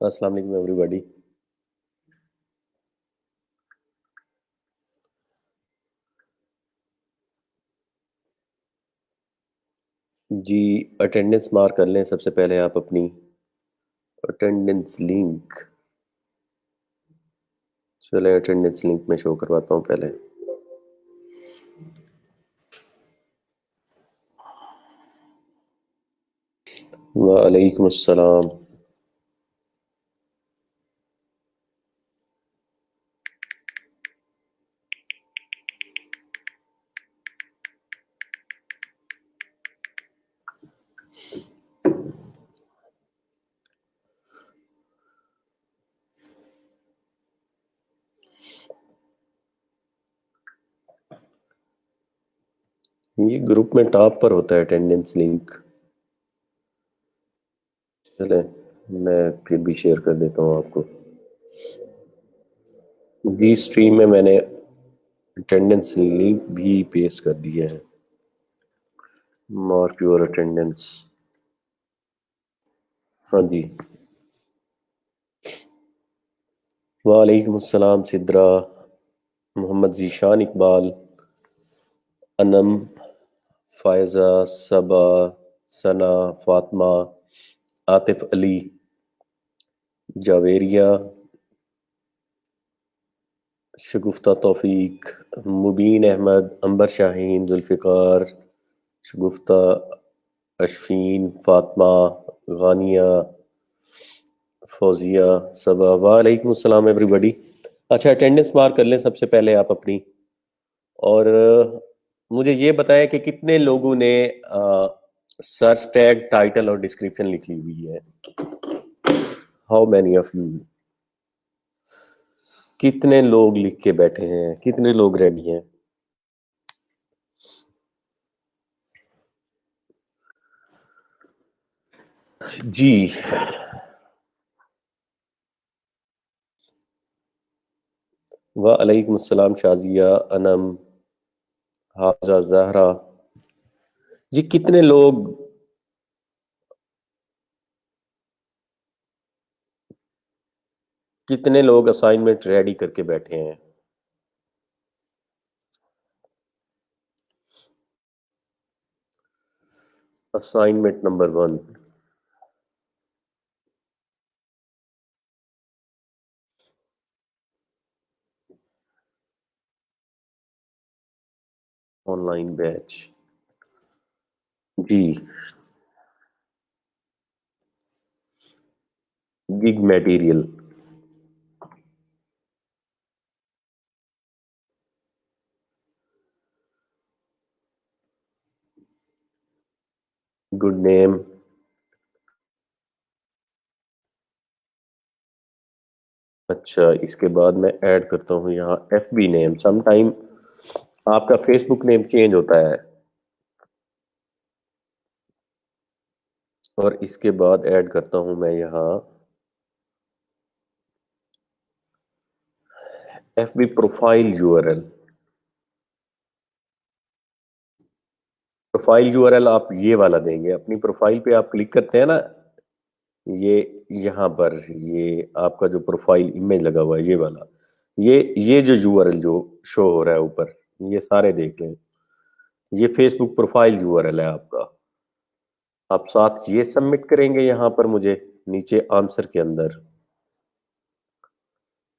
अस्सलाम वालेकुम एवरीबॉडी। जी, attendance mark कर लें। सबसे पहले आप अपनी अटेंडेंस लिंक, चले अटेंडेंस लिंक में शो करवाता हूँ पहले। वालेकुम अस्सलाम। ये ग्रुप में टॉप पर होता है अटेंडेंस लिंक। चले मैं फिर भी शेयर कर देता हूँ आपको। जी, स्ट्रीम में मैंने अटेंडेंस लिंक भी पेस्ट कर दिया है। Mark your attendance. हाँ जी। वालेकुम अस्सलाम सिद्रा, मोहम्मद जीशान इकबाल, अनम, फायजा, सबा, सना, फातिमा, आतिफ अली, जावेरिया, शगुफ्ता तौफीक, मुबीन अहमद, अंबर शाहीन, जुल्फ़िकार, शगुफ्ता, अशफीन, फातिमा, गानिया, फौजिया, सबा। वालेकुम अस्सलाम एवरीबॉडी। अच्छा, अटेंडेंस मार्क कर लें सबसे पहले आप अपनी। और मुझे ये बताएं कि कितने लोगों ने सर्च टैग, टाइटल और डिस्क्रिप्शन लिखी हुई है। How many of you? कितने लोग लिख के बैठे हैं? कितने लोग रेडी हैं? जी। वालेकुम अस्सलाम शाजिया, अनम, हाफजा, जहरा। जी, कितने लोग असाइनमेंट रेडी करके बैठे हैं? Assignment number 1, online batch. जी, गिग मटेरियल। Good name. अच्छा, इसके बाद मैं ऐड करता हूँ यहाँ एफ बी नेम। समटाइम आपका फेसबुक नेम चेंज होता है। और इसके बाद ऐड करता हूँ मैं यहाँ F B profile URL. Profile URL आप ये वाला देंगे। अपनी प्रोफाइल पे आप क्लिक करते हैं ना, ये यहाँ पर ये आपका जो प्रोफाइल इमेज लगा हुआ है, ये वाला, ये जो यूआरएल जो शो हो रहा है ऊपर, ये सारे देख लें। ये फेसबुक प्रोफाइल यूआरएल है आपका। आप साथ ये सबमिट करेंगे यहाँ पर मुझे नीचे आंसर के अंदर।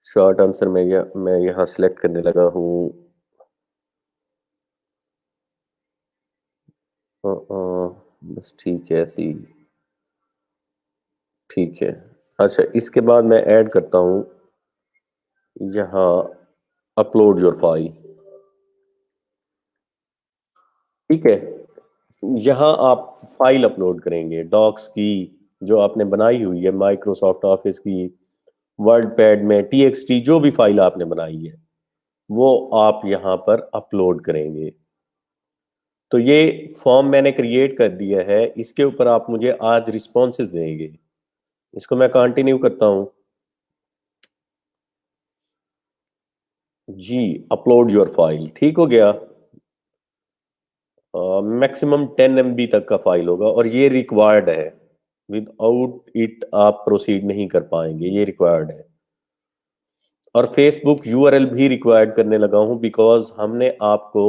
शॉर्ट आंसर में मैं यहाँ सिलेक्ट करने लगा हूँ। बस ठीक है, ऐसी ठीक है। अच्छा, इसके बाद मैं ऐड करता हूँ यहाँ अपलोड योर फाइल। ठीक है, यहाँ आप फाइल अपलोड करेंगे डॉक्स की, जो आपने बनाई हुई है माइक्रोसॉफ्ट ऑफिस की, वर्ड पैड में, टीएक्सटी, जो भी फाइल आपने बनाई है वो आप यहाँ पर अपलोड करेंगे। तो ये फॉर्म मैंने क्रिएट कर दिया है, इसके ऊपर आप मुझे आज रिस्पॉन्सेज देंगे। इसको मैं कंटिन्यू करता हूँ। जी, अपलोड योर फाइल ठीक हो गया। मैक्सिमम 10 MB तक का फाइल होगा और ये रिक्वायर्ड है। विदाउट इट आप प्रोसीड नहीं कर पाएंगे, ये रिक्वायर्ड है। और फेसबुक यूआरएल भी रिक्वायर्ड करने लगा हूं बिकॉज हमने आपको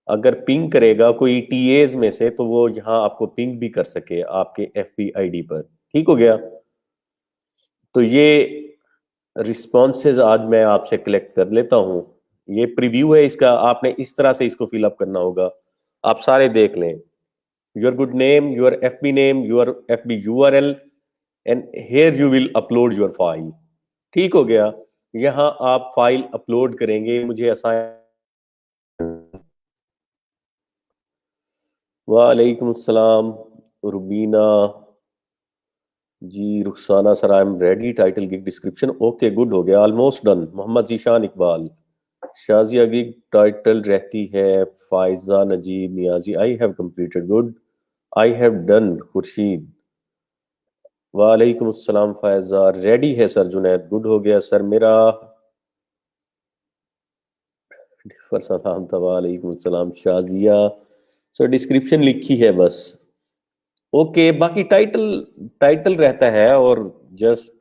अगर पिंग करेगा कोई टीएज में से तो वो यहाँ आपको पिंग भी कर सके आपके एफबी आईडी पर। ठीक हो गया। तो ये रिस्पॉन्सेज आज मैं आपसे कलेक्ट कर लेता हूं। ये प्रीव्यू है इसका, आपने इस तरह से इसको फिलअप करना होगा। आप सारे देख लें, your good name, your FB name, your FB URL, and here you will upload your file. ठीक हो गया। यहाँ आप फाइल अपलोड करेंगे, मुझे असाइन। वालेकुम अस्सलाम Rubina ji, Rukhsana sir, I am ready, title gig description, okay good, हो गया, almost done. Mohammad Zeeshan Iqbal, Shazia gig title रहती है Faiza Najeeb Niazi, I have completed, good, I have done. Khurshid, वालेकुम अस्सलाम फायजा, रेडी है सर। जुनैद, गुड, हो गया सर मेरा। सलाम था, वालेकुम अस्सलाम शाजिया। सर डिस्क्रिप्शन लिखी है बस, ओके, बाकी टाइटल टाइटल रहता है और just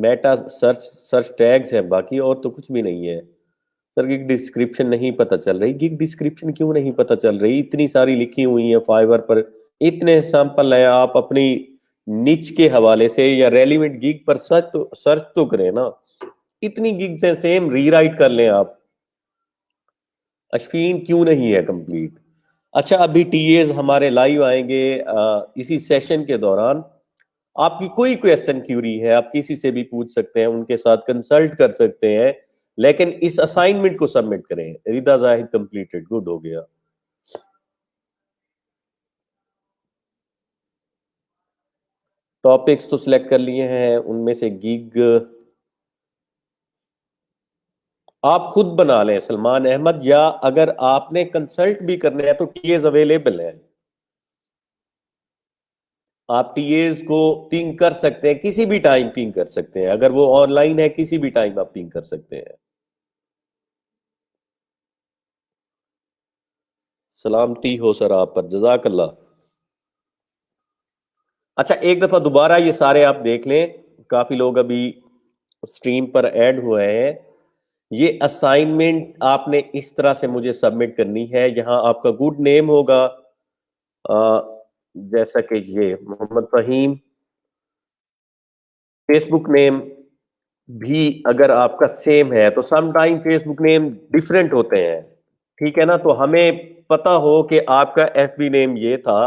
Meta search search tags है, बाकी और तो कुछ भी नहीं है। सर गिग डिस्क्रिप्शन नहीं पता चल रही, गिग डिस्क्रिप्शन क्यों नहीं पता चल रही? इतनी सारी लिखी हुई है फाइवर पर, इतने सैंपल है, आप अपनी निच के हवाले से या रेलिवेंट गिग पर सर्च तो करें ना। इतनी गिग्स हैं, सेम रीराइट कर लें आप। अश्फीन क्यों नहीं है कंप्लीट? अच्छा, अभी टीएज हमारे लाइव आएंगे इसी सेशन के दौरान। आपकी कोई क्वेश्चन क्यूरी है आप किसी से भी पूछ सकते हैं, उनके साथ कंसल्ट कर सकते हैं, लेकिन इस असाइनमेंट को सबमिट करें। रिदा जाहिद कंप्लीटेड, गुड, हो गया। टॉपिक्स तो सिलेक्ट कर लिए हैं, उनमें से गिग आप खुद बना लें सलमान अहमद, या अगर आपने कंसल्ट भी करने हैं तो टीएज अवेलेबल है। आप टीएज को पिंग कर सकते हैं, किसी भी टाइम पिंग कर सकते हैं, अगर वो ऑनलाइन है किसी भी टाइम आप पिंग कर सकते हैं। सलामती हो सर आप पर, जजाकल्ला। अच्छा, एक दफा दोबारा ये सारे आप देख लें, काफी लोग अभी स्ट्रीम पर ऐड हुए हैं। ये असाइनमेंट आपने इस तरह से मुझे सबमिट करनी है। यहाँ आपका गुड नेम होगा, जैसा कि ये मोहम्मद फहीम। फेसबुक नेम भी अगर आपका सेम है, तो some time Facebook name different होते हैं, ठीक है ना? तो हमें पता हो कि आपका एफबी नेम ये था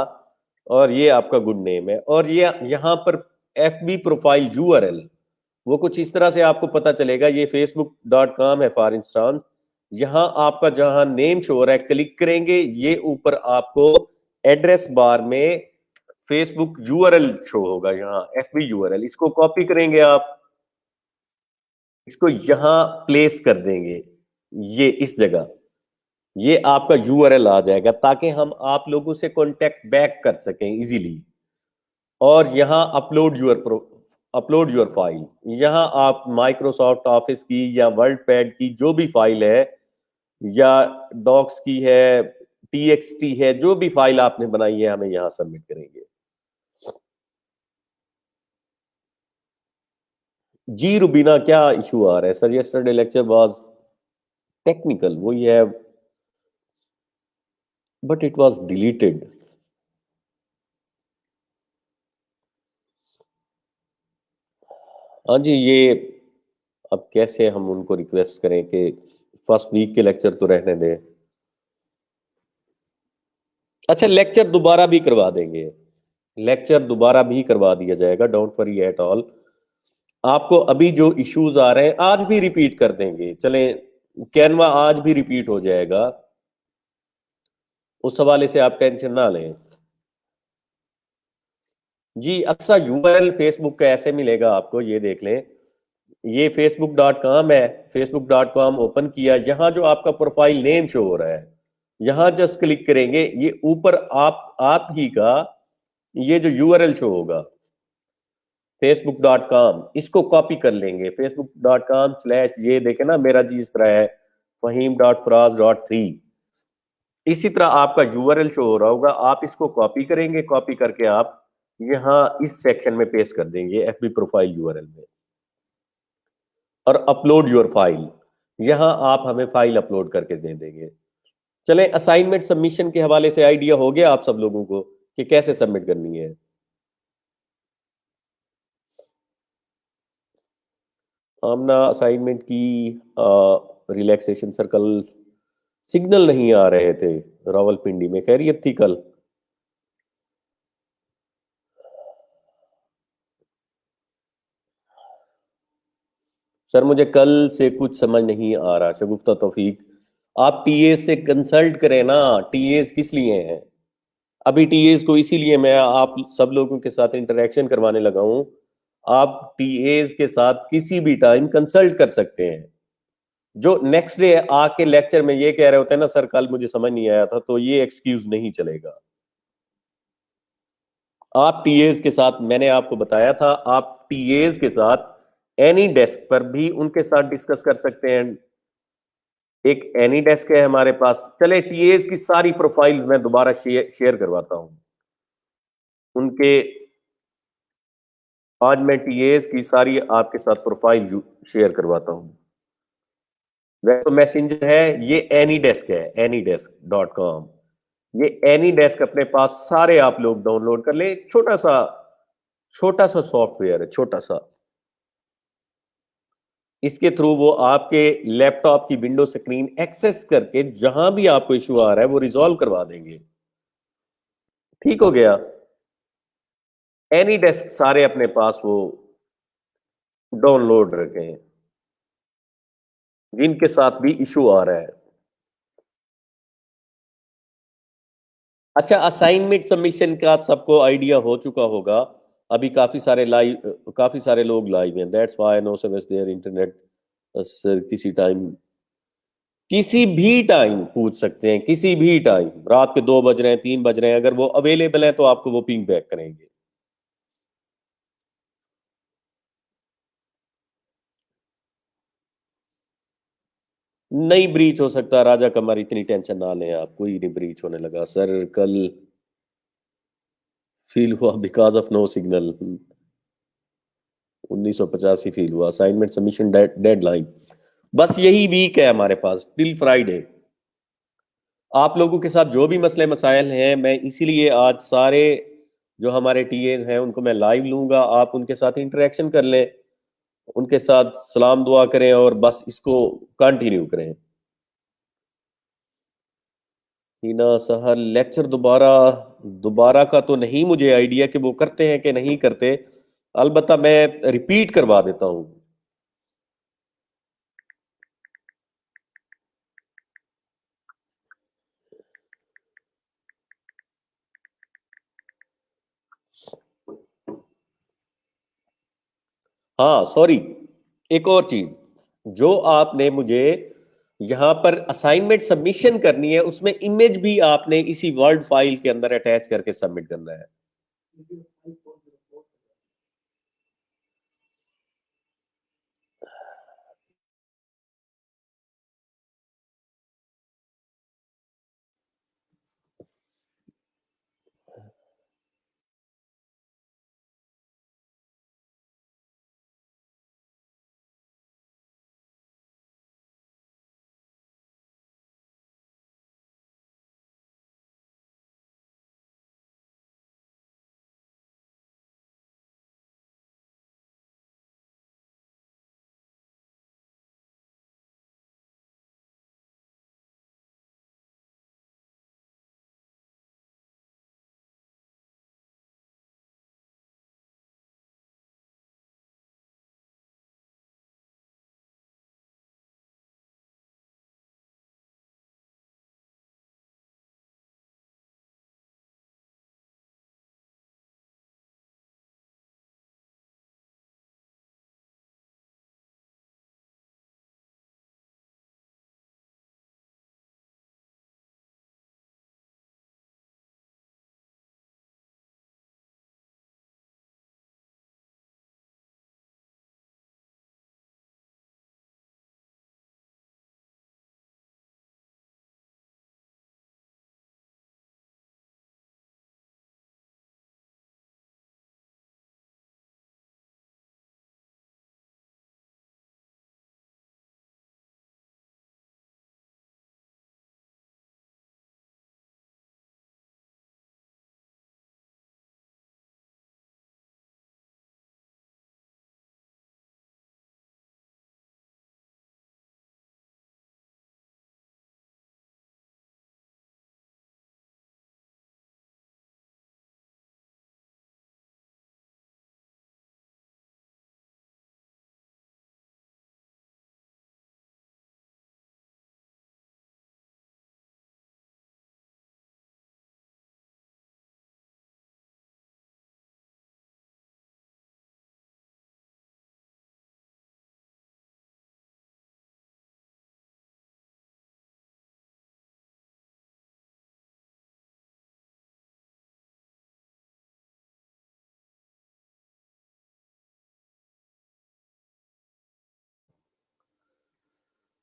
और ये आपका गुड नेम है, और ये यहाँ पर एफबी प्रोफाइल यूआरएल वो कुछ इस तरह से आपको पता चलेगा। ये facebook.com है फॉर इंस्टांस। यहाँ आपका जहां नेम शो हो रहा है, क्लिक करेंगे, ये ऊपर आपको एड्रेस बार में फेसबुक यूआरएल शो होगा, यहाँ एफबी यूआरएल, इसको कॉपी करेंगे आप, इसको यहां प्लेस कर देंगे, ये इस जगह, ये आपका यूआरएल आ जाएगा, ताकि हम आप लोगों से कांटेक्ट बैक कर सकें इजीली। और यहाँ अपलोड यूर फाइल, यहाँ आप माइक्रोसॉफ्ट ऑफिस की या वर्ल्ड पैड की जो भी फाइल है, या डॉक्स की है, टीएक्सटी है, जो भी फाइल आपने बनाई है, हमें यहाँ सबमिट करेंगे। जी रुबीना, क्या इशू आ रहा है sir? Yesterday lecture was technical, वो ये है, बट इट वाज डिलीटेड। हाँ जी, ये अब कैसे हम उनको रिक्वेस्ट करें कि फर्स्ट वीक के लेक्चर तो रहने दें। अच्छा, लेक्चर दोबारा भी करवा देंगे, लेक्चर दोबारा भी करवा दिया जाएगा, डोंट वरी एट ऑल। आपको अभी जो इश्यूज आ रहे हैं आज भी रिपीट कर देंगे, चलें, कैनवा आज भी रिपीट हो जाएगा, उस हवाले से आप टेंशन ना लें। जी, अच्छा, यूआरएल फेसबुक का ऐसे मिलेगा आपको, ये देख लें, ये facebook.com है, facebook.com ओपन किया, यहां जो आपका प्रोफाइल नेम शो हो रहा है, यहां जस्ट क्लिक करेंगे, ये ऊपर आप ही का ये जो यूआरएल शो होगा facebook.com, इसको कॉपी कर लेंगे, facebook.com/ ये देखे ना, मेरा जी इस तरह है, fahim.fraz.3, इसी तरह आपका यूआरएल शो हो रहा होगा, आप इसको कॉपी करेंगे, कॉपी करके आप यहाँ इस सेक्शन में पेस्ट कर देंगे एफबी प्रोफाइल यूआरएल में, और अपलोड योर फाइल, यहां आप हमें फाइल अपलोड करके दे देंगे। चलें, असाइनमेंट सबमिशन के हवाले से आइडिया हो गया आप सब लोगों को कि कैसे सबमिट करनी है। आमना असाइनमेंट की रिलैक्सेशन सर्कल सिग्नल नहीं आ रहे थे रावलपिंडी में, खैरियत थी कल? सर मुझे कल से कुछ समझ नहीं आ रहा। शगुफ्ता तौफीक, आप टीएस से कंसल्ट करें ना, टीएस किस लिए हैं? अभी टीएस को इसीलिए मैं आप सब लोगों के साथ इंटरेक्शन करवाने लगा हूं। आप टीएस के साथ किसी भी टाइम कंसल्ट कर सकते हैं। जो नेक्स्ट डे आके लेक्चर में ये कह रहे होते हैं ना, सर कल मुझे समझ नहीं आया था, तो ये एक्सक्यूज नहीं चलेगा। आप टीएस के साथ, मैंने आपको बताया था, आप टीएस के साथ एनी डेस्क पर भी उनके साथ डिस्कस कर सकते हैं। एक एनी डेस्क है हमारे पास। चले, टीएस की सारी प्रोफाइल मैं दोबारा शेयर करवाता हूं उनके। आज मैं टीएस की सारी आपके साथ प्रोफाइल शेयर करवाता हूं। वह तो मैसेंजर है, ये एनी डेस्क है, anydesk.com। ये एनी डेस्क अपने पास सारे आप लोग डाउनलोड कर ले। छोटा सा सॉफ्टवेयर है, छोटा सा। इसके थ्रू वो आपके लैपटॉप की विंडो स्क्रीन एक्सेस करके जहां भी आपको इशू आ रहा है वो रिजॉल्व करवा देंगे। ठीक हो गया? एनी डेस्क सारे अपने पास वो डाउनलोड रखें जिनके साथ भी इशू आ रहा है। अच्छा, असाइनमेंट सबमिशन का सबको आइडिया हो चुका होगा। अभी काफी सारे लोग लाइव हैं, that's why no service there internet. Sir किसी भी टाइम पूछ सकते हैं, किसी भी टाइम, रात के 2 बज रहे हैं, 3 बज रहे हैं, अगर वो अवेलेबल है तो आपको वो पिंग बैक करेंगे। नहीं ब्रीच हो सकता राजा कमर, इतनी टेंशन ना लें आप, कोई नहीं ब्रीच होने लगा सर। कल फील हुआ because of no signal, 1985 feel हुआ। असाइनमेंट सबमिशन डेडलाइन बस यही वीक है हमारे पास, टिल फ्राइडे। आप लोगों के साथ जो भी मसले मसाइल हैं, मैं इसीलिए आज सारे जो हमारे टीएज हैं उनको मैं लाइव लूंगा, आप उनके साथ इंटरेक्शन कर लें, उनके साथ सलाम दुआ करें और बस इसको कंटिन्यू करें। हीना सहर लेक्चर दोबारा दोबारा का तो नहीं मुझे आइडिया कि वो करते हैं कि नहीं करते। अलबत्ता मैं रिपीट करवा देता हूँ। हाँ सॉरी, एक और चीज, जो आपने मुझे यहां पर असाइनमेंट सबमिशन करनी है, उसमें इमेज भी आपने इसी वर्ड फाइल के अंदर अटैच करके सबमिट करना है।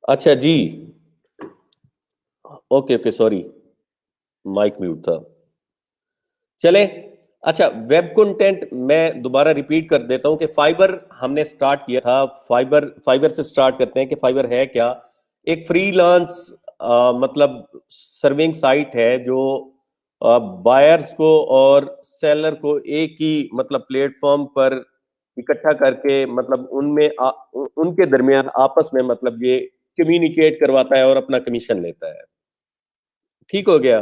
अच्छा जी, okay okay, sorry, mic mute था। चले, अच्छा, वेब कंटेंट मैं दोबारा रिपीट कर देता हूं कि फाइबर हमने स्टार्ट किया था। फाइबर फाइबर से स्टार्ट करते हैं कि फाइबर है क्या। एक फ्रीलांस मतलब सर्विंग साइट है जो बायर्स को और सेलर को एक ही मतलब प्लेटफॉर्म पर इकट्ठा करके मतलब उनके दरमियान आपस में मतलब ये कम्युनिकेट करवाता है और अपना कमीशन लेता है। ठीक हो गया।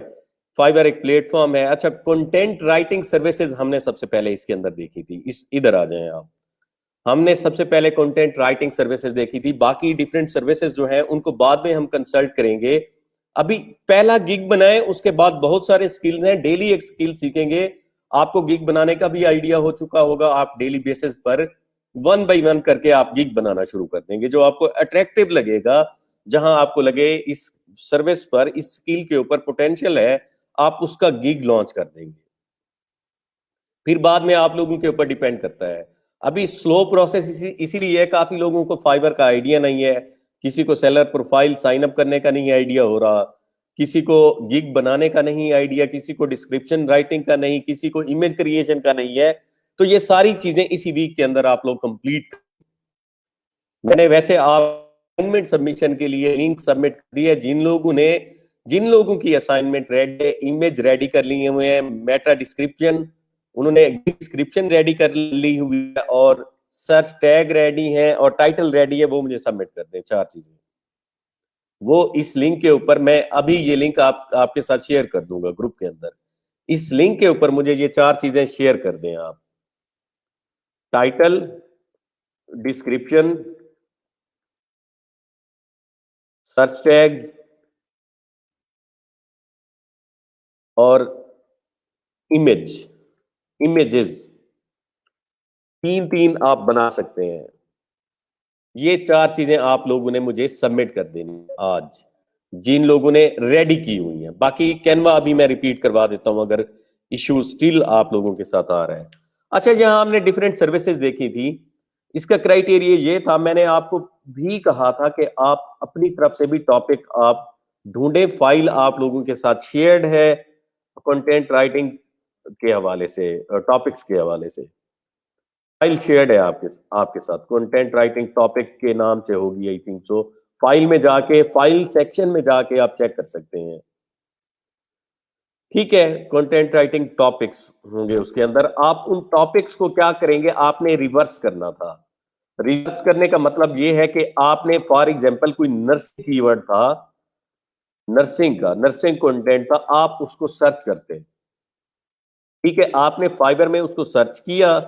फाइवर एक प्लेटफॉर्म है। अच्छा, कंटेंट राइटिंग सर्विसेज हमने सबसे पहले इसके अंदर देखी थी। इस इधर आ जाएं आप। हमने सबसे पहले कंटेंट राइटिंग सर्विसेज देखी थी। बाकी डिफरेंट सर्विसेज जो हैं उनको बाद में हम कंसल्ट करेंगे। अभी पहला गिग बनाए, उसके बाद बहुत सारे स्किल्स हैं, डेली एक स्किल सीखेंगे। आपको गिग बनाने का भी आइडिया हो चुका होगा। आप डेली बेसिस पर वन बाय वन करके आप गिग बनाना शुरू कर देंगे जो आपको अट्रैक्टिव लगेगा। जहां आपको लगे इस सर्विस पर, इस स्किल के ऊपर पोटेंशियल है, आप उसका गिग लॉन्च कर देंगे। फिर बाद में आप लोगों के ऊपर डिपेंड करता है। अभी स्लो प्रोसेस इसीलिए है, काफी लोगों को फाइबर का आइडिया नहीं है। किसी को सेलर प्रोफाइल साइन अप करने का नहीं आइडिया हो रहा, किसी को गिग बनाने का नहीं आइडिया, किसी को डिस्क्रिप्शन राइटिंग का नहीं, किसी को इमेज क्रिएशन का नहीं है। तो ये सारी चीजें इसी वीक के अंदर आप लोग कंप्लीट। मैंने वैसे असाइनमेंट सबमिशन के लिए लिंक सबमिट कर दिया। जिन लोगों की असाइनमेंट रेडी है, इमेज रेडी कर लिए हुए हैं, मेटा डिस्क्रिप्शन, उन्होंने डिस्क्रिप्शन रेडी कर ली हुई है और सर्च टैग रेडी है और टाइटल रेडी है, वो मुझे सबमिट कर दें। चार चीजें वो इस लिंक के ऊपर, मैं अभी ये लिंक आपके साथ शेयर कर दूंगा ग्रुप के अंदर। इस लिंक के ऊपर मुझे ये चार चीजें शेयर कर दें आप। टाइटल, डिस्क्रिप्शन, सर्च टैग्स और इमेज इमेजेस, तीन तीन आप बना सकते हैं। ये चार चीजें आप लोगों ने मुझे सबमिट कर देनी है आज, जिन लोगों ने रेडी की हुई है। बाकी कैनवा अभी मैं रिपीट करवा देता हूं अगर इश्यू स्टिल आप लोगों के साथ आ रहा है। अच्छा, यहां हमने डिफरेंट सर्विसेज देखी थी। इसका क्राइटेरिया ये था, मैंने आपको भी कहा था कि आप अपनी तरफ से भी टॉपिक आप ढूंढे। फाइल आप लोगों के साथ शेयर्ड है कंटेंट राइटिंग के हवाले से, टॉपिक्स के हवाले से फाइल शेयर्ड है आपके साथ। कंटेंट राइटिंग टॉपिक के नाम से होगी आई थिंक सो। फाइल में जाके, फाइल सेक्शन में जाके आप चेक कर सकते हैं। ठीक है, कंटेंट राइटिंग टॉपिक्स होंगे उसके अंदर। आप उन टॉपिक्स को क्या करेंगे, आपने रिवर्स करना था। रिवर्स करने का मतलब ये है कि आपने फॉर एग्जांपल कोई नर्सिंग कीवर्ड था, नर्सिंग का, नर्सिंग कंटेंट था, आप उसको सर्च करते। ठीक है, आपने फाइबर में उसको सर्च किया।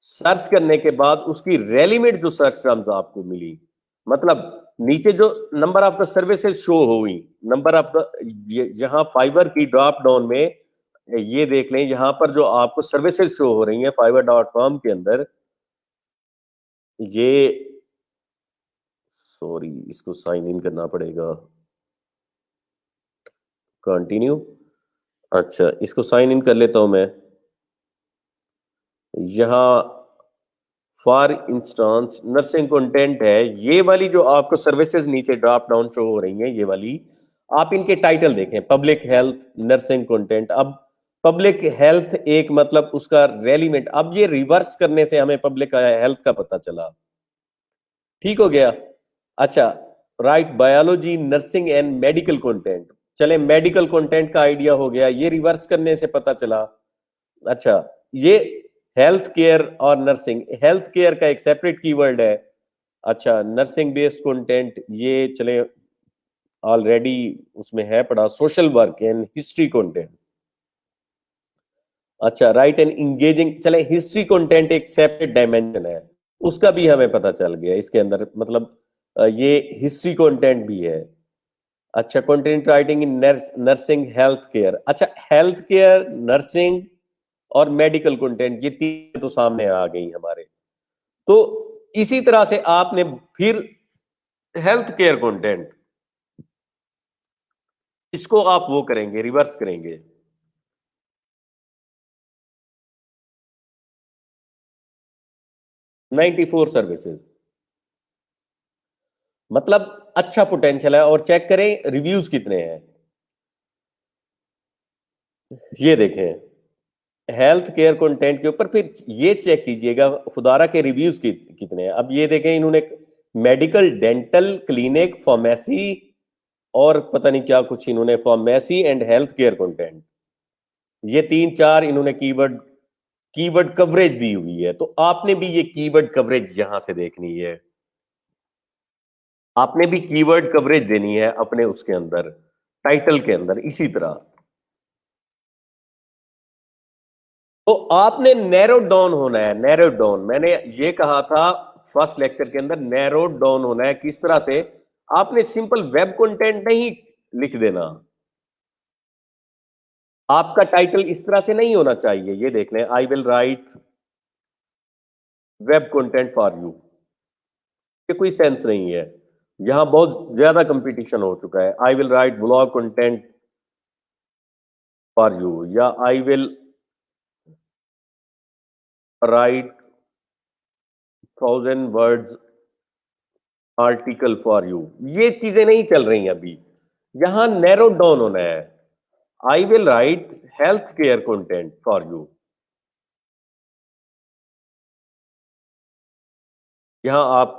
सर्च करने के बाद उसकी रेलिवेंट जो सर्च टर्म्स आपको मिली, मतलब नीचे जो number of the services show हुई, नंबर ऑफ द, जहां फाइबर की ड्रॉप डाउन में ये देख लें, यहां पर जो आपको सर्विसेज शो हो रही हैं fiverr.com के अंदर, ये, सॉरी, इसको साइन इन करना पड़ेगा। कंटिन्यू। अच्छा, इसको साइन इन कर लेता हूं मैं। यहां फॉर इंस्टांस नर्सिंग कंटेंट है, ये वाली जो आपको सर्विसेज नीचे ड्रॉप डाउन शो हो रही हैं, ये वाली, आप इनके टाइटल देखें, पब्लिक हेल्थ नर्सिंग कंटेंट। अब पब्लिक हेल्थ एक मतलब उसका रेलिवेंट, अब ये रिवर्स करने से हमें पब्लिक हेल्थ का पता चला। ठीक हो गया। अच्छा, right, biology nursing and medical content. चले, मेडिकल कंटेंट का आइडिया हो गया, ये रिवर्स करने से पता चला। अच्छा, ये हेल्थ केयर और नर्सिंग, हेल्थ केयर का एक सेपरेट कीवर्ड है। अच्छा, नर्सिंग बेस्ड कंटेंट, ये चले ऑलरेडी उसमें है पड़ा, social work and history content. अच्छा, राइट एंड इंगेजिंग, चले हिस्ट्री कंटेंट एक सेपरेट डायमेंशन है, उसका भी हमें पता चल गया इसके अंदर, मतलब ये हिस्ट्री कंटेंट भी है। अच्छा, content writing in nursing health care. अच्छा, हेल्थ केयर, नर्सिंग और मेडिकल कंटेंट, ये तीन तो सामने आ गई हमारे। तो इसी तरह से आपने फिर हेल्थ केयर कंटेंट, इसको आप वो करेंगे, रिवर्स करेंगे। 94 सर्विसेज, मतलब अच्छा पोटेंशियल है, और चेक करें रिव्यूज कितने हैं। ये देखें हेल्थ केयर कंटेंट के ऊपर, फिर ये चेक कीजिएगा खुदारा के रिव्यूज कितने हैं। अब ये देखें इन्होंने मेडिकल, डेंटल, क्लिनिक, फार्मेसी और पता नहीं क्या कुछ इन्होंने, pharmacy and health care content, ये तीन चार इन्होंने कीवर्ड कीवर्ड कवरेज दी हुई है। तो आपने भी ये कीवर्ड कवरेज यहां से देखनी है, आपने भी कीवर्ड कवरेज देनी है अपने उसके अंदर, टाइटल के अंदर इसी तरह। तो आपने नैरो डाउन होना है, नैरो डाउन, मैंने ये कहा था फर्स्ट लेक्चर के अंदर, नैरो डाउन होना है। किस तरह से? आपने सिंपल वेब कंटेंट नहीं लिख देना, आपका टाइटल इस तरह से नहीं होना चाहिए। ये देख लें, आई will write web content for you, ये कोई सेंस नहीं है, यहां बहुत ज्यादा कंपटीशन हो चुका है। I will write blog content for you, या I will write 1000 words article for you, ये चीजें नहीं चल रही अभी। यहां नैरो डाउन होना है, I will right health care content for you. यहां आप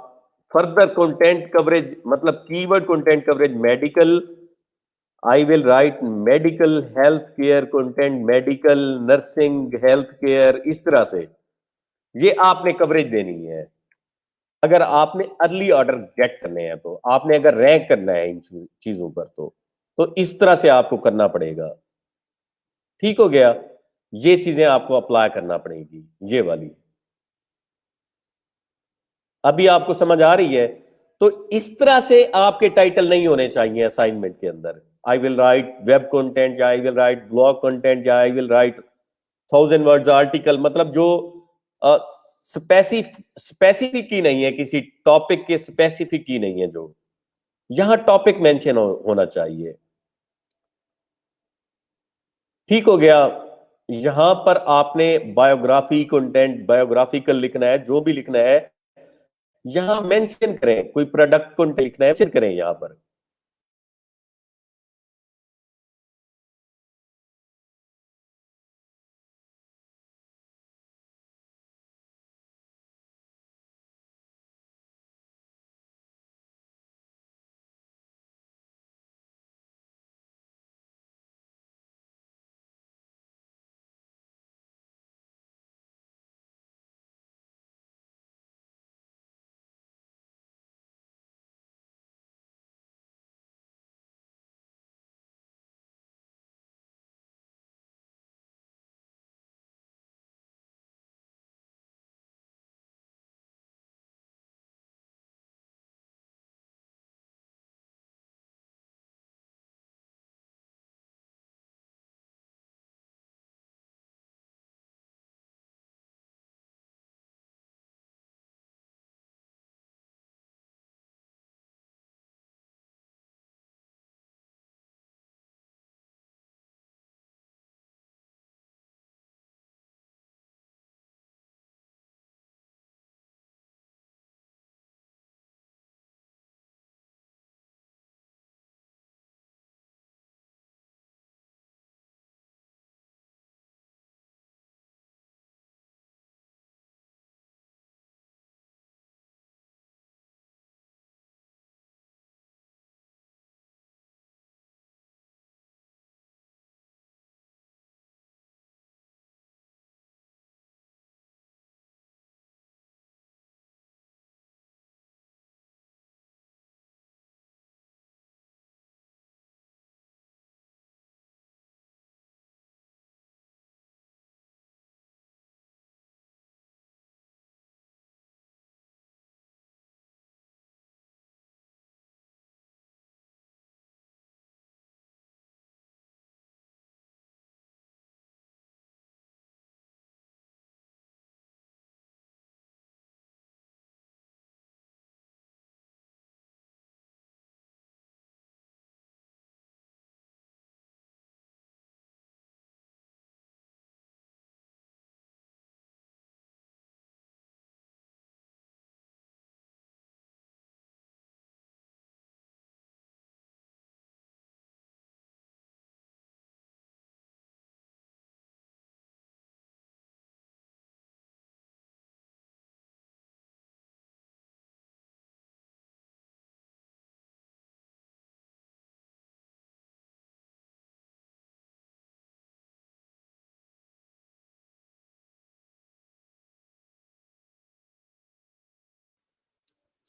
फर्दर कंटेंट कवरेज, मतलब keyword content coverage, medical, I will right medical health care content, medical, nursing, health care, इस तरह से ये आपने कवरेज देनी है। अगर आपने अर्ली ऑर्डर गेट करने हैं, तो आपने अगर रैंक करना है इन चीजों पर, तो इस तरह से आपको करना पड़ेगा। ठीक हो गया? ये चीजें आपको अप्लाई करना पड़ेगी, ये वाली। अभी आपको समझ आ रही है? तो इस तरह से आपके टाइटल नहीं होने चाहिए असाइनमेंट के अंदर। I will write web content, या I will write blog content, या I will write 1000 words article, मतलब जो स्पेसिफिक ही नहीं है, किसी टॉपिक के स्पेसिफिक ही नहीं है, जो यहां टॉपिक मेंशन होना चाहिए। ठीक हो गया? यहां पर आपने बायोग्राफी कंटेंट, बायोग्राफिकल लिखना है, जो भी लिखना है यहां मेंशन करें। कोई प्रोडक्ट कंटेंट लिखना है, मेंशन करें यहां पर।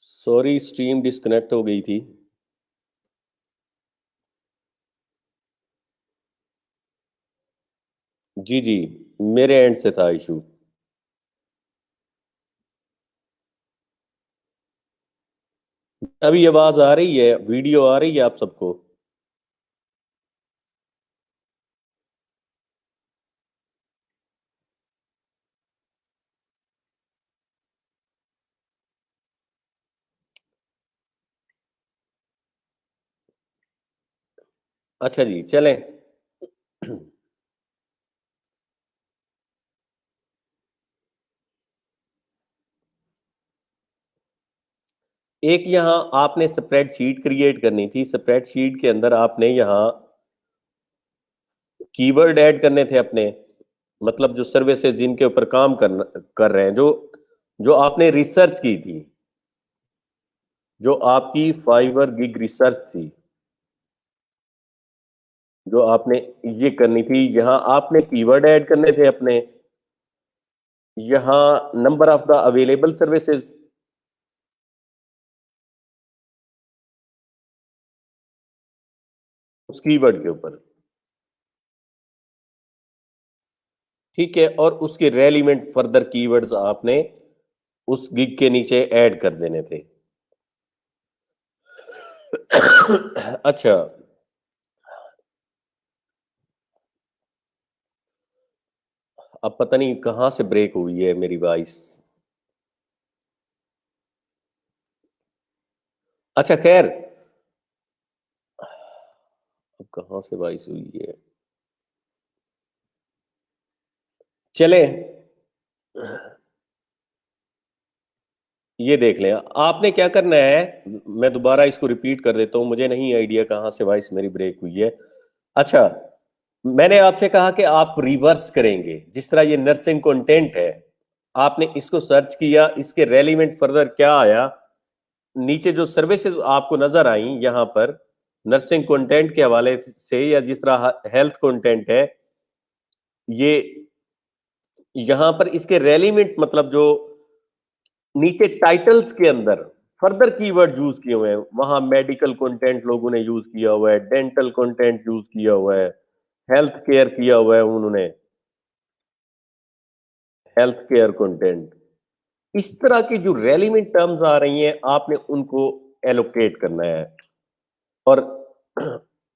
सॉरी, स्ट्रीम डिस्कनेक्ट हो गई थी। जी जी, मेरे एंड से था इशू। अभी आवाज आ रही है, वीडियो आ रही है आप सबको? अच्छा जी, चलें। एक यहाँ आपने स्प्रेडशीट क्रिएट करनी थी। स्प्रेडशीट के अंदर आपने यहाँ कीवर्ड ऐड करने थे अपने, मतलब जो सर्विसेज जिनके ऊपर काम कर रहे हैं, जो जो आपने रिसर्च की थी, जो आपकी फाइवर गिग रिसर्च थी, जो आपने ये करनी थी, यहाँ आपने कीवर्ड ऐड करने थे अपने। यहाँ number of the available services, उस कीवर्ड के ऊपर। ठीक है, और उसके रेलिवेंट फर्दर कीवर्ड्स आपने उस गिग के नीचे ऐड कर देने थे। अच्छा, अब पता नहीं कहां से ब्रेक हुई है मेरी वॉइस। अच्छा खैर, अब कहां से वॉइस हुई है, चले। ये देख लें, आपने क्या करना है। मैं दोबारा इसको रिपीट कर देता हूं, मुझे नहीं आइडिया कहां से वॉइस मेरी ब्रेक हुई है। अच्छा, मैंने आपसे कहा कि आप रिवर्स करेंगे, जिस तरह ये नर्सिंग कंटेंट है, आपने इसको सर्च किया, इसके रेलिवेंट फर्दर क्या आया, नीचे जो सर्विसेज आपको नजर आई यहां पर नर्सिंग कंटेंट के हवाले से, या जिस तरह हेल्थ कंटेंट है, ये यहां पर इसके रेलिवेंट मतलब जो नीचे टाइटल्स के अंदर फर्दर कीवर्ड यूज किए हुए हैं, वहां मेडिकल कंटेंट लोगों ने यूज किया हुआ है, डेंटल कंटेंट यूज किया हुआ है, हेल्थ केयर किया हुआ है उन्होंने, हेल्थ केयर कंटेंट। इस तरह की जो रेलिवेंट टर्म्स आ रही हैं, आपने उनको एलोकेट करना है। और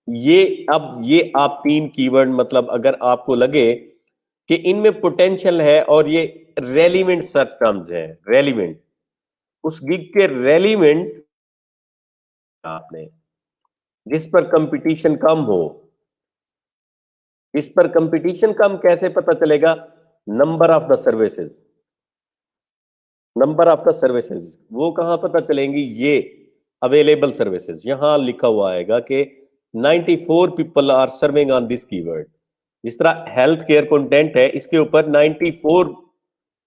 ये अब ये आप तीन कीवर्ड, मतलब अगर आपको लगे कि इनमें पोटेंशियल है और ये रेलिवेंट सर्च टर्म्स हैं, रेलिवेंट, उस गिग के रेलिवेंट आपने, जिस पर कंपटीशन कम हो। इस पर कंपटीशन कम कैसे पता चलेगा? Number of the services, number of the services वो कहां पता चलेंगी? ये अवेलेबल सर्विसेज, यहां लिखा हुआ आएगा कि 94 people are serving on this keyword. जिस तरह हेल्थ केयर कंटेंट है, इसके ऊपर 94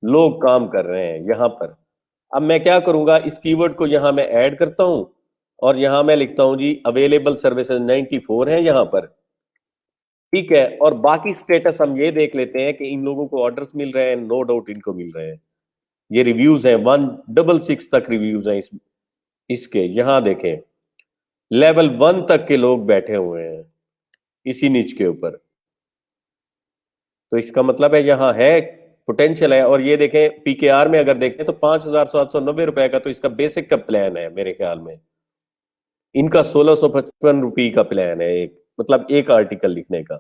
लोग काम कर रहे हैं यहां पर। अब मैं क्या करूंगा, इस कीवर्ड को यहां मैं ऐड करता हूं, और यहां मैं लिखता हूं जी अवेलेबल सर्विसेज 94 हैं यहां पर। ठीक है, और बाकी स्टेटस हम ये देख लेते हैं कि इन लोगों को ऑर्डर्स मिल रहे हैं, नो डाउट इनको मिल रहे हैं। ये रिव्यूज हैं, 166 तक रिव्यूज हैं इसके, यहां देखें लेवल 1 तक के लोग बैठे हुए हैं इसी निच के ऊपर। तो इसका मतलब है यहाँ है, पोटेंशियल है। और ये देखें पीकेआर में अगर देखें तो 5,790 रुपए का तो इसका बेसिक का प्लान है मेरे ख्याल में। इनका 1,655 रुपये का प्लान है, एक मतलब एक आर्टिकल लिखने का।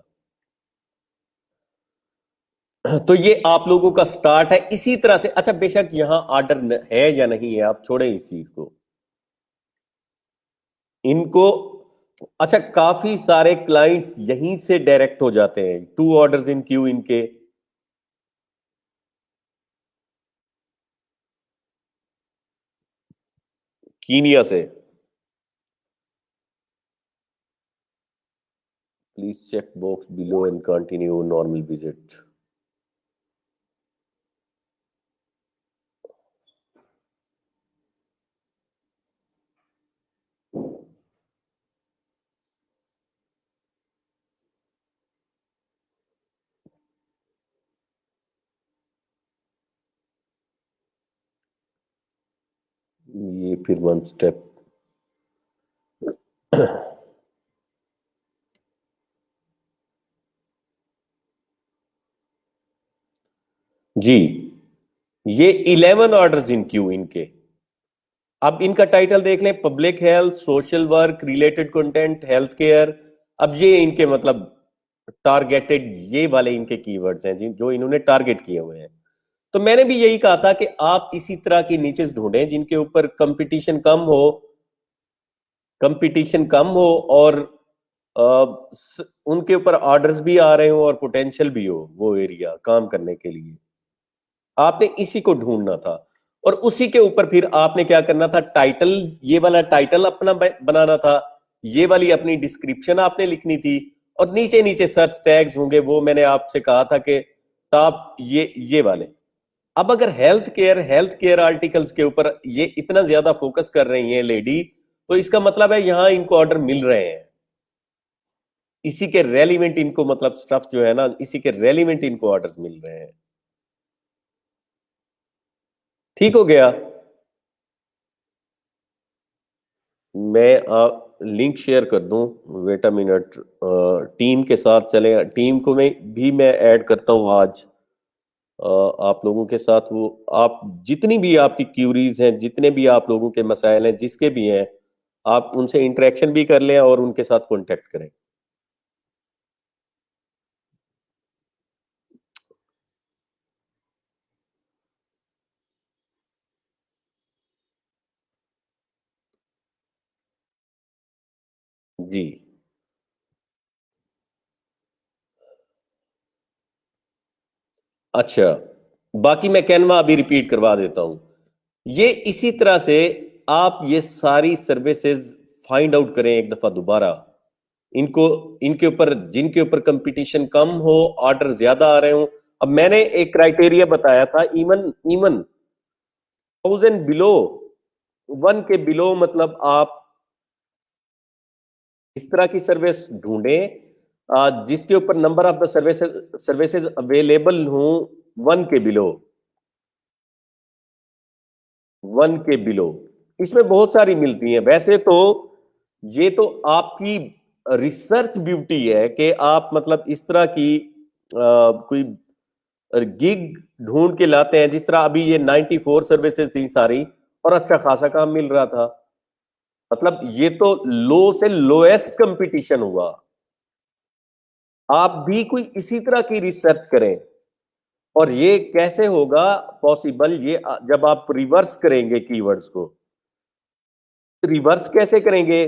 तो ये आप लोगों का स्टार्ट है इसी तरह से। अच्छा, बेशक यहां ऑर्डर है या नहीं है, आप छोड़ें इस चीज को, इनको। अच्छा, काफी सारे क्लाइंट्स यहीं से डायरेक्ट हो जाते हैं, 2 ऑर्डर्स इन क्यू इनके। कीनिया से। Please check box below and continue normal visit. ये फिर वन स्टेप। जी, ये 11 ऑर्डर्स इन क्यू इनके। अब इनका टाइटल देख लें, public health, social work, related content, health care. अब ये इनके मतलब टारगेटेड, ये वाले इनके कीवर्ड्स हैं जो इन्होंने टारगेट किए हुए हैं। तो मैंने भी यही कहा था कि आप इसी तरह की नीचेस ढूंढें जिनके ऊपर कंपटीशन कम हो और उनके ऊपर ऑर्डर्स भी आ रहे हो और पोटेंशियल भी हो वो एरिया काम करने के लिए। आपने इसी को ढूंढना था और उसी के ऊपर फिर आपने क्या करना था, टाइटल, ये वाला टाइटल अपना बनाना था, ये वाली अपनी डिस्क्रिप्शन आपने लिखनी थी, और नीचे नीचे सर्च टैग्स होंगे, वो मैंने आपसे कहा था कि टॉप ये वाले। अब अगर हेल्थ केयर आर्टिकल्स के ऊपर ये इतना ज्यादा फोकस कर रही हैं लेडी, तो इसका मतलब है यहां इनको ऑर्डर मिल रहे हैं। इसी के रेलिवेंट इनको मतलब स्टफ जो है ना, इसी के रेलिवेंट इनको ऑर्डर्स मिल रहे हैं। ठीक हो गया। मैं लिंक शेयर कर दूं, वेट अ मिनट। टीम के साथ चले, टीम को मैं ऐड करता हूं आज। आप लोगों के साथ वो, आप जितनी भी आपकी क्यूरीज हैं, जितने भी आप लोगों के मसाइल हैं, जिसके भी हैं, आप उनसे इंटरेक्शन भी कर लें और उनके साथ कांटेक्ट करें। जी। अच्छा, बाकी मैं कैनवा अभी रिपीट करवा देता हूं। ये इसी तरह से आप ये सारी सर्विसेज फाइंड आउट करें एक दफा दोबारा। इनको, इनके ऊपर जिनके ऊपर कंपटीशन कम हो, ऑर्डर ज्यादा आ रहे हो। अब मैंने एक क्राइटेरिया बताया था, इवन इवन 1000 बिलो, 1 के बिलो, मतलब आप इस तरह की सर्विस ढूंढें जिसके ऊपर number of the services available हो 1 के बिलो, 1 के बिलो। इसमें बहुत सारी मिलती हैं वैसे तो। ये तो आपकी रिसर्च ब्यूटी है कि आप मतलब इस तरह की कोई गिग ढूंढ के लाते हैं, जिस तरह अभी ये 94 सर्विसेज थी सारी, और अच्छा खासा काम मिल रहा था। मतलब ये तो लो से लोएस्ट कंपटीशन हुआ। आप भी कोई इसी तरह की रिसर्च करें। और ये कैसे होगा पॉसिबल, ये जब आप रिवर्स करेंगे कीवर्ड्स को। रिवर्स कैसे करेंगे?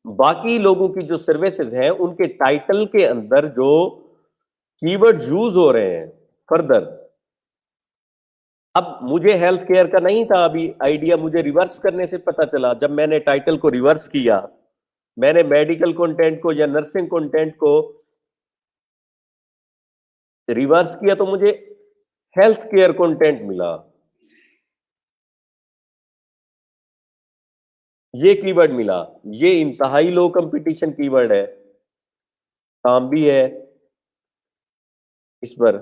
बाकी लोगों की जो सर्विसेज हैं उनके टाइटल के अंदर जो कीवर्ड यूज हो रहे हैं फर्दर। अब मुझे हेल्थ केयर का नहीं था अभी आइडिया, मुझे रिवर्स करने से पता चला। जब मैंने टाइटल को रिवर्स किया, मैंने मेडिकल कंटेंट को या नर्सिंग कंटेंट को रिवर्स किया, तो मुझे हेल्थ केयर कंटेंट मिला। ये कीवर्ड मिला। ये इंतहाई लो कंपटीशन कीवर्ड है, काम भी है इस पर।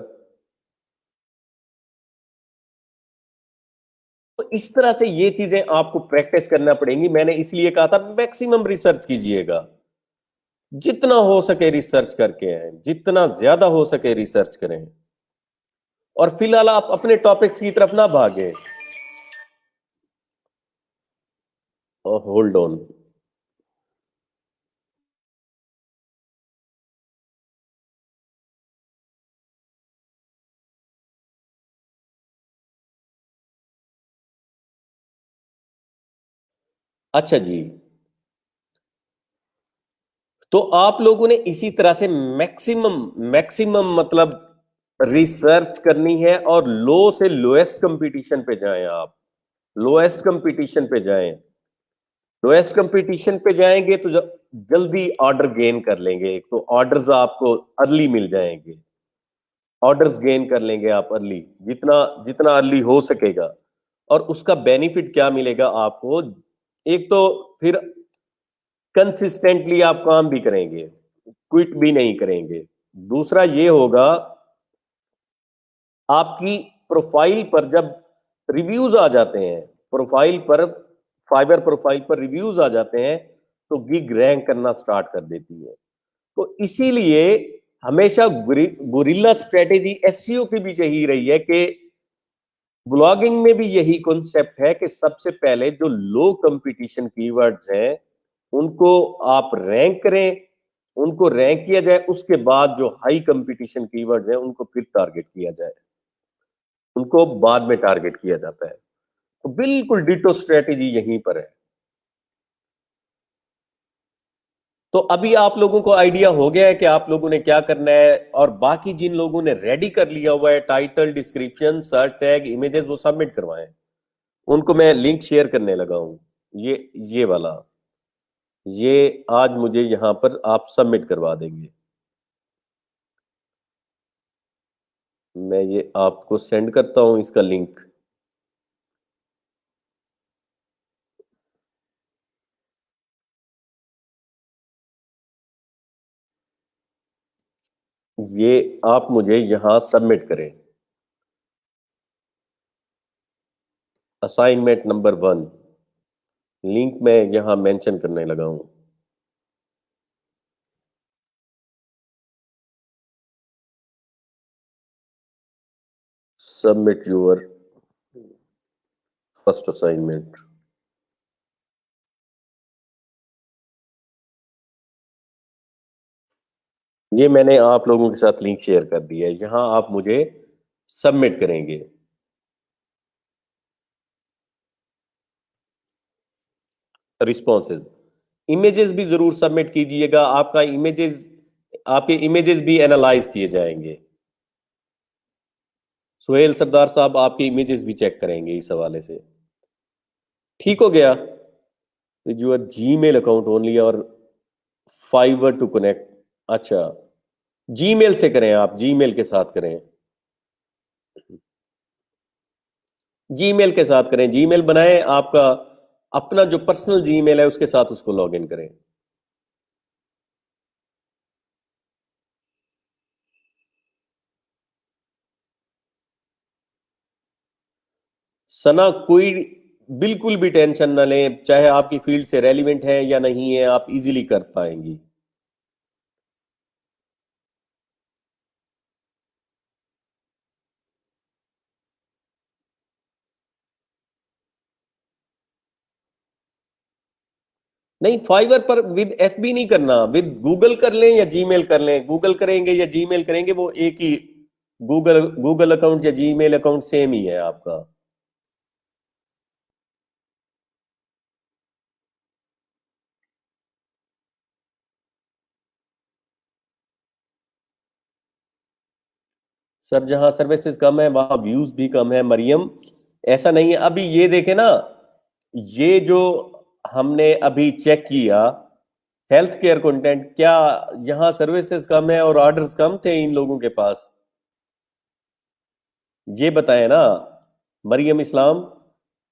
तो इस तरह से ये चीजें आपको प्रैक्टिस करना पड़ेंगी। मैंने इसलिए कहा था मैक्सिमम रिसर्च कीजिएगा, जितना हो सके रिसर्च करके आए, जितना ज्यादा हो सके रिसर्च करें। और फिलहाल आप अपने टॉपिक्स की तरफ ना भागे। Hold on. अच्छा जी, तो आप लोगों ने इसी तरह से मैक्सिमम मैक्सिमम मतलब रिसर्च करनी है और लो से लोएस्ट कंपटीशन पे जाएं आप। लोएस्ट कंपटीशन पे जाएं। लोएस्ट कंपटीशन पे जाएंगे तो जल्दी ऑर्डर गेन कर लेंगे। एक तो ऑर्डर्स आपको अर्ली मिल जाएंगे, ऑर्डर्स गेन कर लेंगे आप अर्ली, जितना जितना अर्ली हो सकेगा। और उसका बेनिफिट क्या मिलेगा आपको? एक तो फिर कंसिस्टेंटली आप काम भी करेंगे, क्विट भी नहीं करेंगे। दूसरा ये होगा, आपकी प्रोफाइल पर जब रिव्यूज आ जाते हैं प्रोफाइल पर, फाइबर प्रोफाइल पर रिव्यूज आ जाते हैं, तो गिग रैंक करना स्टार्ट कर देती है। तो इसीलिए हमेशा गुरिल्ला स्ट्रेटेजी एसईओ की भी यही रही है कि ब्लॉगिंग में भी यही कॉन्सेप्ट है कि सबसे पहले जो लो कंपटीशन कीवर्ड्स हैं उनको आप रैंक करें, उनको रैंक किया जाए, उसके बाद जो हाई कंपटीशन कीवर्ड्स हैं उनको फिर टारगेट किया जाए, उनको बाद में टारगेट किया जाता है। तो बिल्कुल डिटो स्ट्रेटेजी यहीं पर है। तो अभी आप लोगों को आइडिया हो गया है कि आप लोगों ने क्या करना है, और बाकी जिन लोगों ने रेडी कर लिया हुआ है title, description, search tag, images, वो सबमिट करवाएं। उनको मैं लिंक शेयर करने लगा हूं, ये वाला, ये आज मुझे यहां पर आप सबमिट करवा देंगे। मैं ये आपको सेंड करता हूं इसका लिंक। ये आप मुझे यहां सबमिट करें, असाइनमेंट नंबर 1, लिंक मैं यहां मेंशन करने लगा हूं। Submit your first assignment. ये मैंने आप लोगों के साथ लिंक शेयर कर दिया है, यहां आप मुझे सबमिट करेंगे। रिस्पॉन्सेज, इमेजेस भी जरूर सबमिट कीजिएगा, आपका इमेजेस, आपके इमेजेस भी एनालाइज किए जाएंगे। सुहेल सरदार साहब आपके इमेजेस भी चेक करेंगे इस हवाले से। ठीक हो गया। यूर जीमेल अकाउंट ओनली और फाइवर टू कनेक्ट। अच्छा, जीमेल से करें, आप जीमेल के साथ करें, जीमेल के साथ करें, जीमेल बनाएं आपका, अपना जो पर्सनल जीमेल है उसके साथ उसको लॉग इन करें। सना, कोई बिल्कुल भी टेंशन ना लें, चाहे आपकी फील्ड से रेलिवेंट है या नहीं है, आप इजीली कर पाएंगी। नहीं, फाइवर पर विद एफबी नहीं करना, विद गूगल कर लें या जीमेल कर लें, गूगल करेंगे या जीमेल करेंगे वो एक ही, गूगल गूगल अकाउंट या जीमेल अकाउंट सेम ही है आपका। सर, जहां सर्विसेज कम है वहां व्यूज भी कम है मरियम, ऐसा नहीं है। अभी ये देखे ना, ये जो हमने अभी चेक किया, हेल्थ केयर कंटेंट, क्या यहाँ सर्विसेज कम है और ऑर्डर्स कम थे इन लोगों के पास? ये बताएं ना मरियम इस्लाम।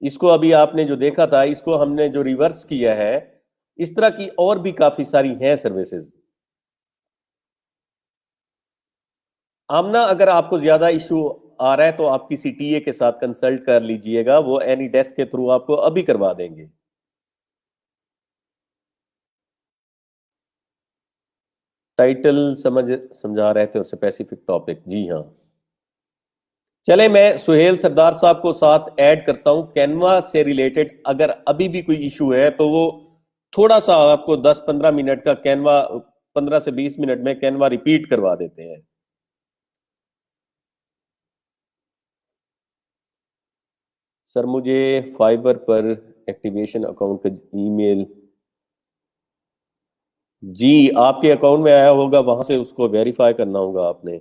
इसको अभी आपने जो देखा था, इसको हमने जो रिवर्स किया है, इस तरह की और भी काफी सारी हैं सर्विसेज। आमना, अगर आपको ज्यादा इशू आ रहा है तो आप किसी टीए के साथ कंसल्ट कर लीजिएगा, वो एनी डेस्क के थ्रू आपको अभी करवा देंगे। टाइटल समझा रहे थे और स्पेसिफिक टॉपिक, जी हाँ। चले, मैं सुहेल सरदार साहब को साथ ऐड करता हूं, कैनवा से रिलेटेड अगर अभी भी कोई इशू है तो वो थोड़ा सा आपको 10-15 मिनट का कैनवा, 15 से 20 मिनट में कैनवा रिपीट करवा देते हैं। सर, मुझे फाइबर पर एक्टिवेशन अकाउंट का ईमेल, जी आपके अकाउंट में आया होगा, वहां से उसको वेरीफाई करना होगा आपने।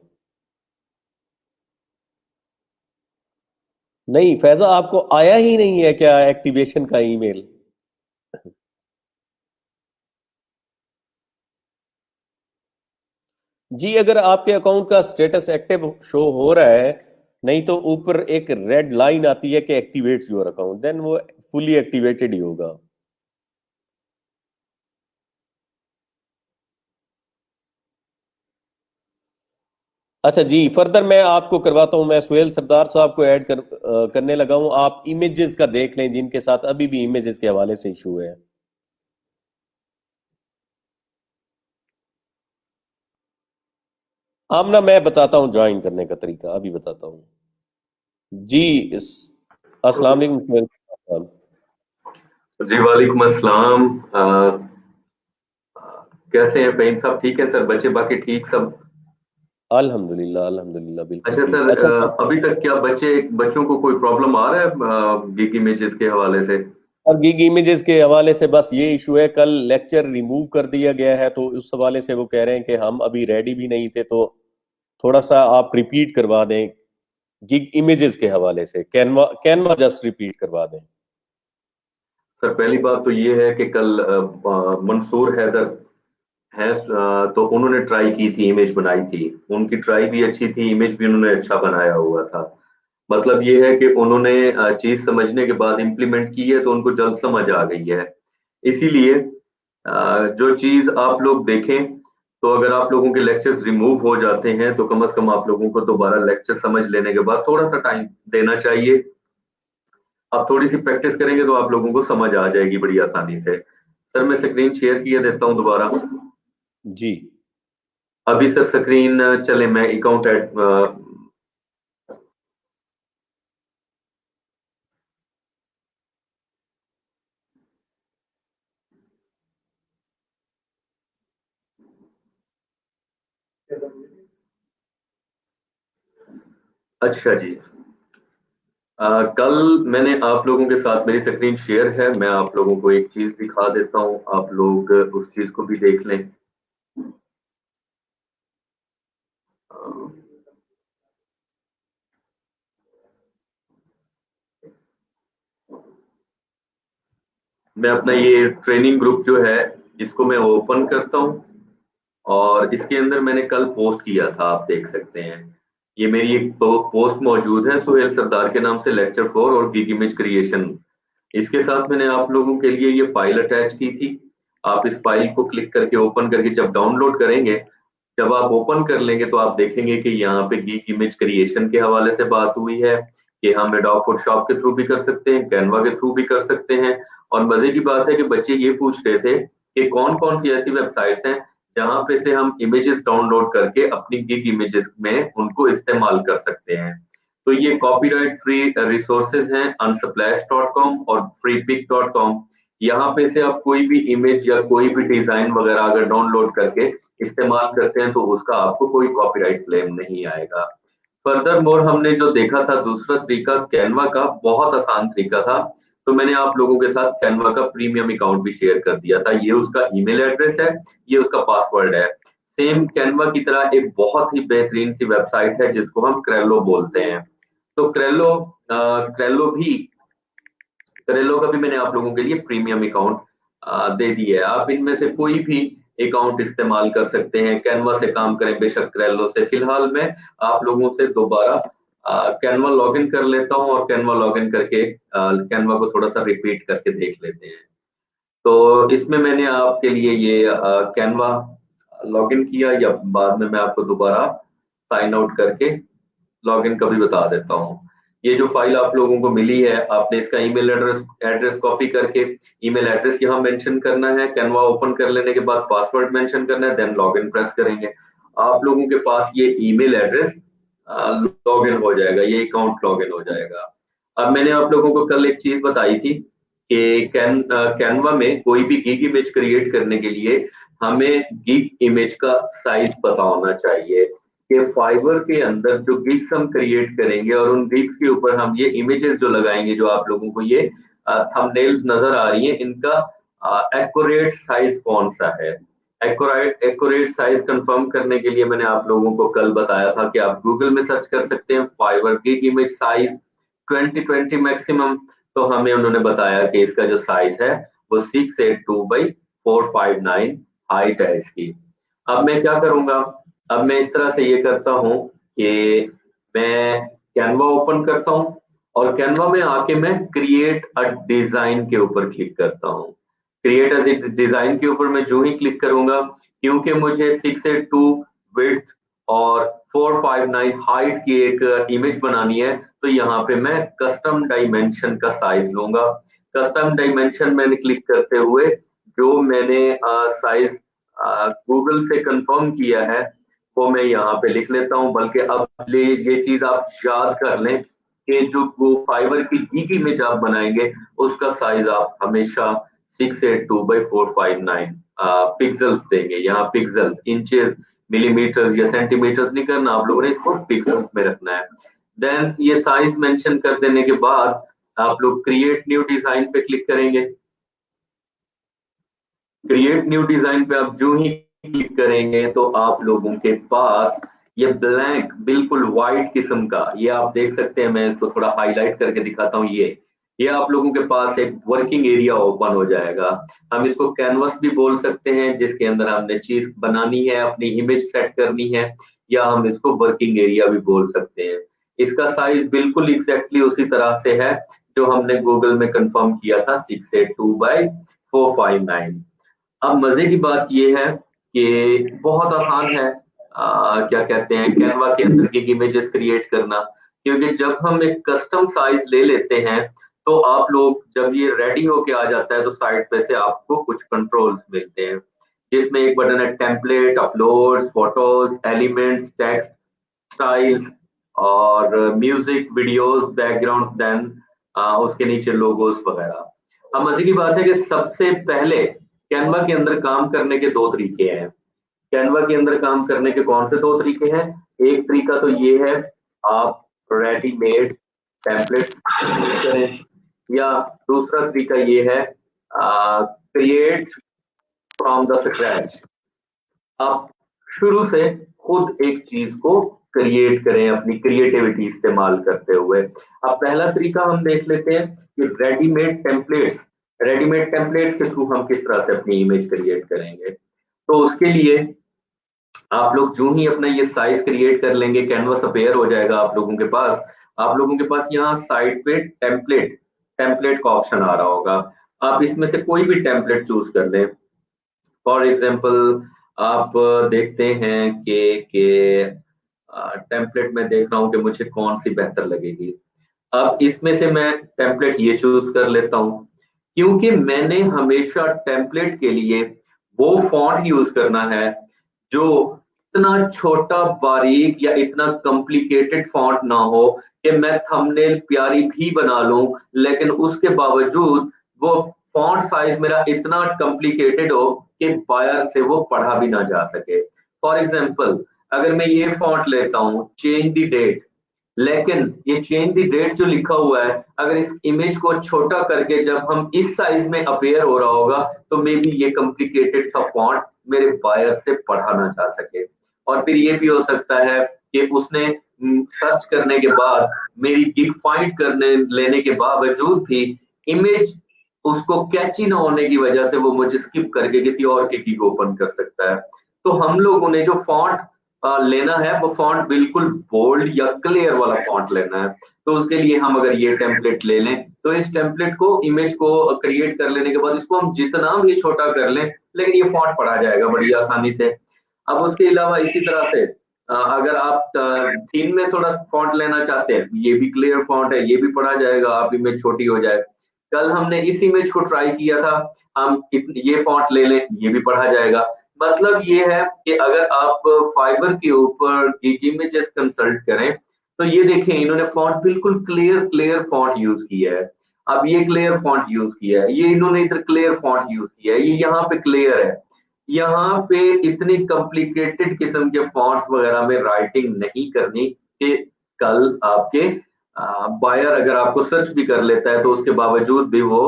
नहीं फैजा, आपको आया ही नहीं है क्या एक्टिवेशन का ईमेल? जी, अगर आपके अकाउंट का स्टेटस एक्टिव शो हो रहा है, नहीं तो ऊपर एक रेड लाइन आती है कि एक्टिवेट योर अकाउंट, देन वो फुली एक्टिवेटेड ही होगा। अच्छा जी, फर्दर मैं आपको करवाता हूँ, मैं सुहेल सरदार साहब को करने लगा हूँ। आप इमेजेस का देख लें जिनके साथ अभी भी इमेजेस के हवाले से इशू है। आमना, मैं बताता हूँ ज्वाइन करने का तरीका, अभी बताता हूँ जी। अस्सलाम वालेकुम सुहेल साहब। जी वालेकुम अस्सलाम। कैसे हैं फ़हीम साहब? ठीक है सर, बच्चे बाकी ठीक सब? अल्हम्दुलिल्लाह अल्हम्दुलिल्लाह, बिल्कुल अच्छा ठीक। सर, अच्छा सर, अभी तक क्या बच्चों को कोई प्रॉब्लम आ रहा है गिग इमेजेस के हवाले से? और गिग इमेजेस के हवाले से बस ये इशू है, कल लेक्चर रिमूव कर दिया गया है, तो उस हवाले से वो कह रहे हैं कि हम अभी रेडी भी नहीं थे, तो थोड़ा सा आप रिपीट करवा दें गिग इमेजेस के हवाले से। कैनवा कैनवा जस्ट रिपीट करवा दें। सर पहली बात तो ये है कि कल मंसूर हैदर हैं, तो उन्होंने ट्राई की थी, इमेज बनाई थी। उनकी ट्राई भी अच्छी थी, इमेज भी उन्होंने अच्छा बनाया हुआ था। मतलब ये है कि उन्होंने चीज़ समझने के बाद इम्प्लीमेंट की है तो उनको जल्द समझ आ गई है। इसीलिए जो चीज़ आप लोग देखें, तो अगर आप लोगों के लेक्चर्स रिमूव हो जाते हैं तो कम से कम आप लोगों को दोबारा लेक्चर समझ लेने के बाद थोड़ा-सा टाइम देना चाहिए। आप थोड़ी-सी प्रैक्टिस करेंगे तो आप लोगों को समझ आ जाएगी बड़ी आसानी से। सर मैं स्क्रीन शेयर किए देता हूँ दोबारा। जी। अभी सर स्क्रीन चले, मैं अकाउंट अच्छा जी। कल मैंने आप लोगों के साथ, मेरी स्क्रीन शेयर है, मैं आप लोगों को एक चीज़ दिखा देता हूँ, आप लोग उस चीज़ को भी देख लें। अ, मैं अपना ये ट्रेनिंग ग्रुप जो है, इसको मैं ओपन करता हूँ और इसके अंदर मैंने कल पोस्ट किया था, आप देख सकते हैं। ये मेरी एक पोस्ट मौजूद है सुहेल सरदार के नाम से, लेक्चर 4 और गिग इमेज क्रिएशन। इसके साथ मैंने आप लोगों के लिए ये फाइल अटैच की थी। आप इस फाइल को क्लिक करके ओपन करके जब डाउनलोड करेंगे, जब आप ओपन कर लेंगे तो आप देखेंगे कि यहाँ पे गिग इमेज क्रिएशन के हवाले से बात हुई है कि हम एडोब फोटोशॉप के थ्रू भी कर सकते हैं, कैनवा के थ्रू भी कर सकते हैं। और मजे की बात है कि बच्चे ये पूछ रहे थे कि कौन कौन सी ऐसी वेबसाइट्स हैं जहां पे से हम इमेजेस डाउनलोड करके अपनी गिग इमेजेस में उनको इस्तेमाल कर सकते हैं। तो ये कॉपीराइट फ्री रिसोर्सेज हैं, unsplash.com और freepik.com। यहाँ पे से आप कोई भी इमेज या कोई भी डिजाइन वगैरह अगर डाउनलोड करके इस्तेमाल करते हैं तो उसका आपको कोई कॉपीराइट क्लेम नहीं आएगा। फर्दर मोर हमने जो देखा था दूसरा तरीका कैनवा का, बहुत आसान तरीका था। तो मैंने आप लोगों के साथ कैनवा का प्रीमियम अकाउंट भी शेयर कर दिया था। ये उसका ईमेल एड्रेस है, ये उसका पासवर्ड है। सेम कैनवा की तरह एक बहुत ही बेहतरीन सी वेबसाइट है जिसको हम क्रेलो बोलते हैं। तो क्रेलो का भी मैंने आप लोगों के लिए प्रीमियम अकाउंट दे दिया है। आप इनमें से कोई भी अकाउंट इस्तेमाल कर सकते हैं, कैनवा से काम करें बेशक क्रेलो से। फिलहाल मैं आप लोगों से दोबारा कैनवा लॉगिन कर लेता हूं और कैनवा लॉगिन करके कैनवा को थोड़ा सा रिपीट करके देख लेते हैं। तो इसमें मैंने आपके लिए ये कैनवा लॉगिन किया, या बाद में मैं आपको दोबारा साइन आउट करके लॉगिन का भी बता देता हूँ। ये जो फाइल आप लोगों को मिली है, आपने इसका ईमेल एड्रेस एड्रेस कॉपी करके ईमेल एड्रेस यहाँ मेंशन करना है, कैनवा ओपन कर लेने के बाद पासवर्ड मेंशन करना है, देन लॉगिन प्रेस करेंगे। आप लोगों के पास ये ईमेल एड्रेस लॉगिन हो जाएगा, ये अकाउंट लॉगिन हो जाएगा। अब मैंने आप लोगों को कल एक चीज बताई थी कि कैनवा में कोई भी गिग इमेज क्रिएट करने के लिए हमें गिग इमेज का साइज पता होना चाहिए कि फाइवर के अंदर जो गिग्स हम क्रिएट करेंगे और उन गिग्स के ऊपर हम ये इमेजेस जो लगाएंगे, जो आप लोगों को ये थंबनेल्स नजर आ रही हैं, इनका एक्यूरेट साइज कौन सा है। एक्यूरेट साइज कंफर्म करने के लिए मैंने आप लोगों को कल बताया था कि आप गूगल में सर्च कर सकते हैं Fiverr gig image size 2020 maximum. तो हमें उन्होंने बताया कि इसका जो साइज है वो 682 बाई 459 हाइट है इसकी। अब मैं क्या करूंगा, अब मैं इस तरह से ये करता हूँ कि मैं कैनवा ओपन करता हूँ और कैनवा में आके मैं क्रिएट अ डिजाइन के ऊपर क्लिक करता हूँ। क्रिएट अ डिजाइन के ऊपर मैं जो ही क्लिक करूंगा, क्योंकि मुझे 682 विड्थ और 459 हाइट की एक इमेज बनानी है, तो यहाँ पे मैं कस्टम डायमेंशन का साइज लूंगा। कस्टम डायमेंशन मैंने क्लिक करते हुए जो मैंने साइज गूगल से कंफर्म किया है वो मैं यहाँ पे लिख लेता हूँ। बल्कि अब ये चीज आप याद कर लें कि जो वो फाइबर की गीक इमेज आप बनाएंगे उसका साइज आप हमेशा 682/459 पिक्सल्स देंगे। यहाँ पिक्सल्स, इंचेस, मिलीमीटर्स या सेंटीमीटर्स नहीं करना, आप लोगों ने इसको पिक्सल्स में रखना है। देन ये साइज मेंशन कर देने के बाद आप लोग क्रिएट न्यू डिजाइन पे क्लिक करेंगे। क्रिएट न्यू डिजाइन पे आप जो ही क्लिक करेंगे तो आप लोगों के पास ये ब्लैंक बिल्कुल व्हाइट किस्म का, ये आप देख सकते हैं, मैं इसको थोड़ा हाईलाइट करके दिखाता हूँ। ये आप लोगों के पास एक वर्किंग एरिया ओपन हो जाएगा। हम इसको कैनवस भी बोल सकते हैं, जिसके अंदर हमने चीज बनानी है, अपनी इमेज सेट करनी है, या हम इसको वर्किंग एरिया भी बोल सकते हैं। इसका साइज बिल्कुल एग्जैक्टली उसी तरह से है जो हमने गूगल में कंफर्म किया था, 682/459। अब मजे की बात यह है कि बहुत आसान है क्या कहते हैं कैनवा के अंदर की इमेजेस क्रिएट करना, क्योंकि जब हम एक कस्टम साइज ले लेते हैं तो आप लोग जब ये रेडी होके आ जाता है तो साइड पे से आपको कुछ कंट्रोल्स मिलते हैं, जिसमें एक बटन है template, upload, photos, elements, text, styles और म्यूजिक, वीडियोस, बैकग्राउंड, देन उसके नीचे लोगोस वगैरह। अब मजे की बात है कि सबसे पहले कैनवा के अंदर काम करने के दो तरीके हैं। कैनवा के अंदर काम करने के कौन से दो तरीके हैं? एक तरीका तो ये है आप रेडीमेड टेम्पलेट्स करें, या दूसरा तरीका ये है क्रिएट फ्रॉम द स्क्रैच। आप शुरू से खुद एक चीज को क्रिएट करें अपनी क्रिएटिविटी इस्तेमाल करते हुए। अब पहला तरीका हम देख लेते हैं कि रेडीमेड टेम्पलेट्स के थ्रू हम किस तरह से अपनी इमेज क्रिएट करेंगे। तो उसके लिए आप लोग जो ही अपना ये साइज क्रिएट कर लेंगे, कैनवस अपीयर हो जाएगा आप लोगों के पास। आप लोगों के पास यहाँ साइड पे टेम्पलेट का ऑप्शन आ रहा होगा। आप इसमें से कोई भी टेम्पलेट चूज कर लें। फॉर एग्जाम्पल आप देखते हैं कि टेम्पलेट में देख रहा हूं कि मुझे कौन सी बेहतर लगेगी। अब इसमें से मैं टेम्पलेट ये चूज कर लेता हूं, क्योंकि मैंने हमेशा टेम्पलेट के लिए वो फॉन्ट यूज करना है जो इतना छोटा, बारीक या इतना कॉम्प्लिकेटेड फॉन्ट ना हो कि मैं थंबनेल प्यारी भी बना लूं, लेकिन उसके बावजूद वो फॉन्ट साइज मेरा इतना कॉम्प्लिकेटेड हो कि बायर से वो पढ़ा भी ना जा सके। फॉर एग्जाम्पल अगर मैं ये फॉन्ट लेता हूँ चेंज द डेट, लेकिन ये चेंज द डेट जो लिखा हुआ है अगर इस इमेज को छोटा करके जब हम इस साइज में अपेयर हो रहा होगा तो मे बी ये कॉम्प्लिकेटेड सा फॉन्ट मेरे बायर से पढ़ा ना जा सके। और फिर ये भी हो सकता है कि उसने सर्च करने के बाद मेरी गिग फाइंड करने लेने के बावजूद भी इमेज उसको कैची ना होने की वजह से वो मुझे स्किप करके किसी और की गिग ओपन कर सकता है। तो हम लोगों ने जो फॉन्ट लेना है वो फॉन्ट बिल्कुल बोल्ड या क्लियर वाला फॉन्ट लेना है। तो उसके लिए हम अगर ये टेम्पलेट ले लें तो इस टेम्पलेट को, इमेज को क्रिएट कर लेने के बाद इसको हम जितना भी छोटा कर लें लेकिन ये फॉन्ट पढ़ा जाएगा बड़ी आसानी से। अब उसके अलावा इसी तरह से अगर आप थीम में थोड़ा फॉन्ट लेना चाहते हैं, ये भी क्लियर फॉन्ट है, ये भी पढ़ा जाएगा, आप इमेज छोटी हो जाए। कल हमने इस इमेज को ट्राई किया था, हम ये फॉन्ट ले लें, ये भी पढ़ा जाएगा। मतलब ये है कि अगर आप फाइबर के ऊपर इमेजेस कंसल्ट करें तो ये देखें इन्होंने फॉन्ट बिल्कुल क्लियर फॉन्ट यूज किया है। अब ये क्लियर फॉन्ट यूज किया है, ये इन्होंने इधर क्लियर फॉन्ट यूज किया है, ये यहाँ पे क्लियर है। यहाँ पे इतनी कॉम्प्लिकेटेड किस्म के फॉन्ट्स वगैरह में राइटिंग नहीं करनी कि कल आपके बायर अगर आपको सर्च भी कर लेता है तो उसके बावजूद भी वो